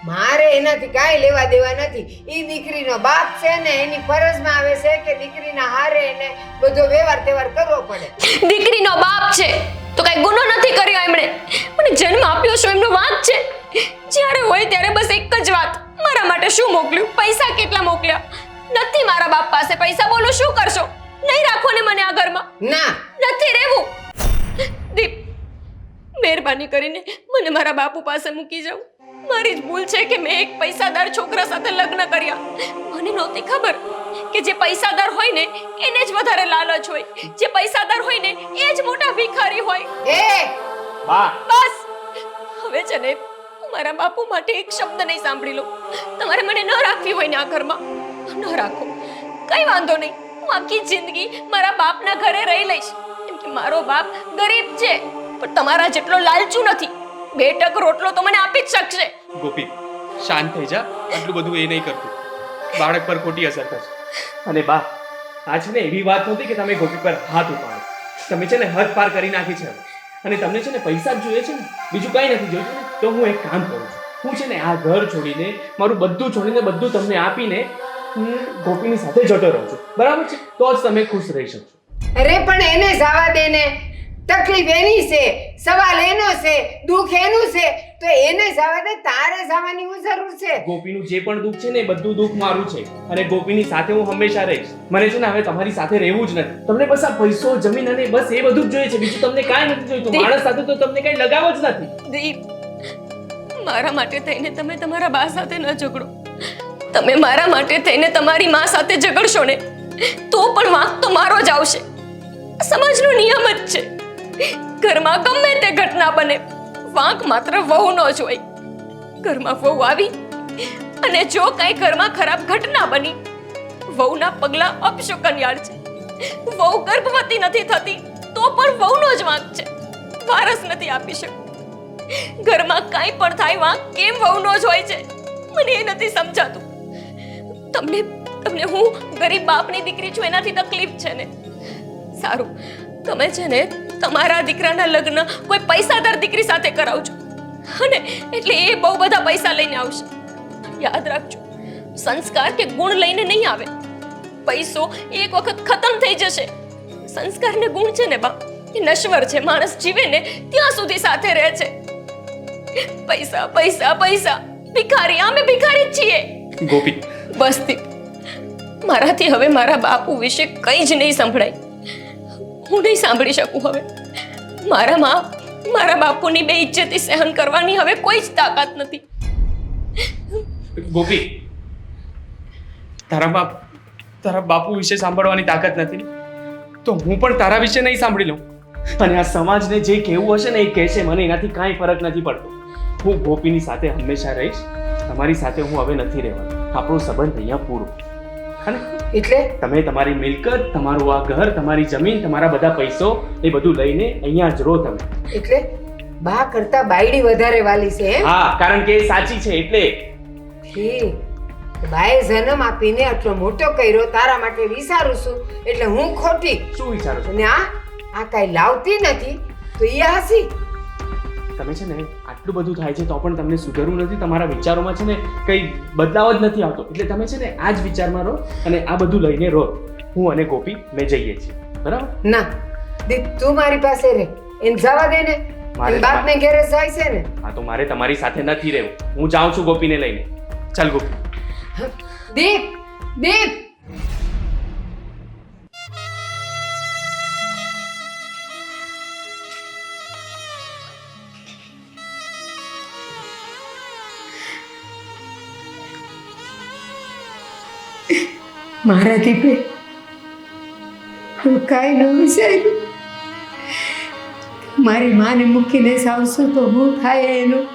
Speaker 1: મારે એનાથી કાંઈ લેવા દેવા નથી. ઈ દીકરીનો બાપ છે ને એની ફરજમાં આવે છે કે દીકરીના હારે એને બધો વ્યવહાર તહેવાર કરવો પડે.
Speaker 2: દીકરીનો બાપ છે તો કઈ ગુનો નથી કર્યો એમણે. મને જન્મ આપ્યો છો એમનો વાંક છે. જ્યારે હોય ત્યારે બસ એક જ વાત, મારા માટે શું મોકલ્યું, પૈસા કેટલા મોકલ્યા. નથી મારા બાપ પાસે પૈસા. બોલો શું કરશો? નહીં રાખો ને મને આ ઘરમાં.
Speaker 1: ના,
Speaker 2: નથી રહેવું. દીપ, મહેરબાની કરીને મને મારા બાપુ પાસે મૂકી જાઓ. મારી જ ભૂલ છે કે મેં એક પૈસાદાર છોકરા સાથે લગ્ન કર્યા. મને નહોતી ખબર કે જે પૈસાદાર હોય ને એને જ વધારે લાલચ હોય, જે પૈસાદાર હોય ને એ જ મોટા ભિખારી હોય.
Speaker 3: બા,
Speaker 2: બસ હવે છે ને મારા બાપુ માટે એક શબ્દ નહીં સાંભળી લો. તમારે મને ન રાખવી હોય ને આ ઘરમાં, ન રાખો. કઈ વાંધો નહીં, હું આખી જિંદગી મારા બાપના ઘરે રહી લઈશ. કેમ કે મારો બાપ ગરીબ છે પણ તમારા જેટલો લાલચુ નથી. 2 ટક રોટલો તો મને આપી જ શકશે.
Speaker 3: ગોપી, શાંત થઈ જા. આટલું બધું એ નહીં કરતું. બાળક પર ખોટી અસર થશે. અને બા, આ છે ને એવી વાત નહોતી કે તમે ગોપી પર હાથ ઉપાડો. તમે છે ને હદ પાર કરી નાખી છે હવે. અને તમને છે ને પૈસા જ જોઈએ છે ને, બીજું કંઈ નથી જોઈતું ને, તો હું એક કામ કરું છું. હું છે ને આ ઘર છોડીને, મારું બધું છોડીને, બધું તમને આપીને હું ગોપીની સાથે જતો રહું છું. બરાબર છે? તો જ તમે ખુશ રહી શકશો.
Speaker 1: અરે પણ એને જવા દે ને. તકલીફ એની છે, સવાલ એનો છે, દુઃખ એનું છે, તો એને જવા દે. તારે જવાની હું જરૂર છે?
Speaker 3: ગોપીનું જે પણ દુઃખ છે ને એ બધું દુઃખ મારું છે. અને ગોપીની સાથે હું હંમેશા રહીશ. મને છે ને હવે તમારી સાથે રહેવું જ નથી. તમને બસ આ પૈસો, જમીન અને બસ એ બધું જ જોઈએ છે. બીજું તમને કાંઈ નથી જોઈતું. માણસ સાથે તો તમને કાંઈ લગાવ જ નથી.
Speaker 2: દીપ, મારા માટે થઈને તમે તમારા બા સાથે ન ઝઘડો. તમે મારા માટે થઈને તમારી માં સાથે ઝઘડશો ને તો પણ વાંક તો મારો જ આવશે. સમાજનો નિયમ જ છે. ઘરમાં ગમે તે ઘટના બને, વાંક માત્ર વહુનો જ હોય. ઘરમાં વહુ આવી અને જો કઈ ઘરમાં ખરાબ ઘટના બની, વહુના પગલા અપશુકનિયાળ છે. વહુ ગર્ભવતી નથી થતી તો પણ વહુનો જ વાંક છે. વારસ નથી આપી શકતી. ઘરમાં કાંઈ પણ થાય, વાંક કેમ વહુનો જ હોય છે? મને એ નથી સમજાતું. તમને હું ગરીબ બાપની દીકરી છું એનાથી તકલીફ છે ને. સારું, તમે છે ને તમારા દીકરાના લગ્ન કોઈ પૈસાદાર દીકરી સાથે કરાવજો અને એટલે એ બહુ બધા પૈસા લઈને આવશે. યાદ રાખજો, સંસ્કાર કે ગુણ લઈને નહીં આવે. પૈસો એક વખત ખતમ થઈ જશે. સંસ્કાર ને ગુણ છે ને બા, એ નશ્વર છે. માણસ જીવે ને ત્યાં સુધી સાથે રહે છે. પૈસા પૈસા પૈસા, ભિખારી. અમે ભિખારી જ છીએ.
Speaker 3: ગોપી,
Speaker 2: બસ દીપ, મારાથી હવે મારા બાપુ વિશે કંઈ જ નહીં સંભળાય. હું નહીં સાંભળી શકું હવે. મારા બાપુની બેઇજ્જતી સહન કરવાની હવે કોઈ જ તાકાત નથી.
Speaker 3: ગોપી, તારા બાપુ વિશે સાંભળવાની તાકાત નથી તો હું પણ તારા વિશે નહીં સાંભળી લઉં. અને આ સમાજને જે કહેવું હશે ને એ કહેશે. મને એનાથી કાંઈ ફરક નથી પડતો. હું ગોપીની સાથે હંમેશા રહીશ. તમારી સાથે હું હવે નથી રહેવાનો. આપણો સંબંધ અહીંયા પૂરો. અને
Speaker 1: એટલે
Speaker 3: તમે તમારી મિલકત, તમારું આ ઘર, તમારી જમીન, તમારા બધા પૈસો એ બધું લઈને અહીંયા જ રહો તમે.
Speaker 1: એટલે બા કરતા બાયડી વધારે વાલી છે એમ?
Speaker 3: હા, કારણ કે એ સાચી છે એટલે.
Speaker 1: બાએ જન્મ આપીને આટલો મોટો કર્યો, તારા માટે વિચારું છું એટલે હું ખોટી?
Speaker 3: શું વિચારો છો?
Speaker 1: અને આ કાંઈ લાવતી નથી તો એ હાસી.
Speaker 3: તમે છે ને આટલું બધું થાય છે તો પણ તમને સુધરવું નથી. તમારા વિચારોમાં છે ને કંઈ બદલાવ જ નથી આવતો. એટલે તમે છે ને આ જ વિચારમાં રહો અને આ બધું લઈને રહો. હું અને ગોપી મેં જઈએ છીએ. બરાબર?
Speaker 1: ના દીપ, તું મારી પાસે રહે. એને જવા દે ને.
Speaker 3: મારે
Speaker 1: બાપને ઘેરે જાય છે ને.
Speaker 3: હા તો મારે તમારી સાથે નથી રહેવું. હું જાઉં છું ગોપીને લઈને. ચાલ ગોપી.
Speaker 1: દીપ દીપ મારા દીપે હું કાંઈ ન વિચાર્યું. મારી માને મૂકીને આવશું તો હું થાય એનું?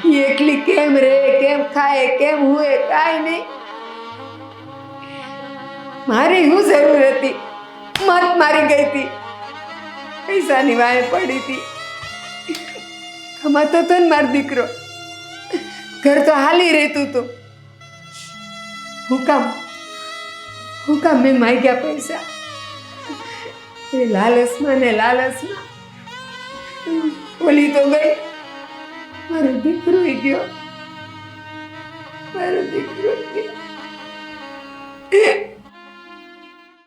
Speaker 1: ઈ એકલી કેમ રહે, કેમ ખાય, કેમ હુએ, કાંઈ નહીં. મારી હું જરૂર હતી? મત મારી ગઈ હતી, પૈસાની વાય પડી હતી. કમાતો તો ને મારો દીકરો, ઘર તો હાલી રહેતું હતું. હું કામ મેં માગ્યા પૈસા? એ લાલચમાં ને લાલચમાં ઓલી તો ગઈ. મારો દીકરો ગયો, મારો દીકરો ગયો.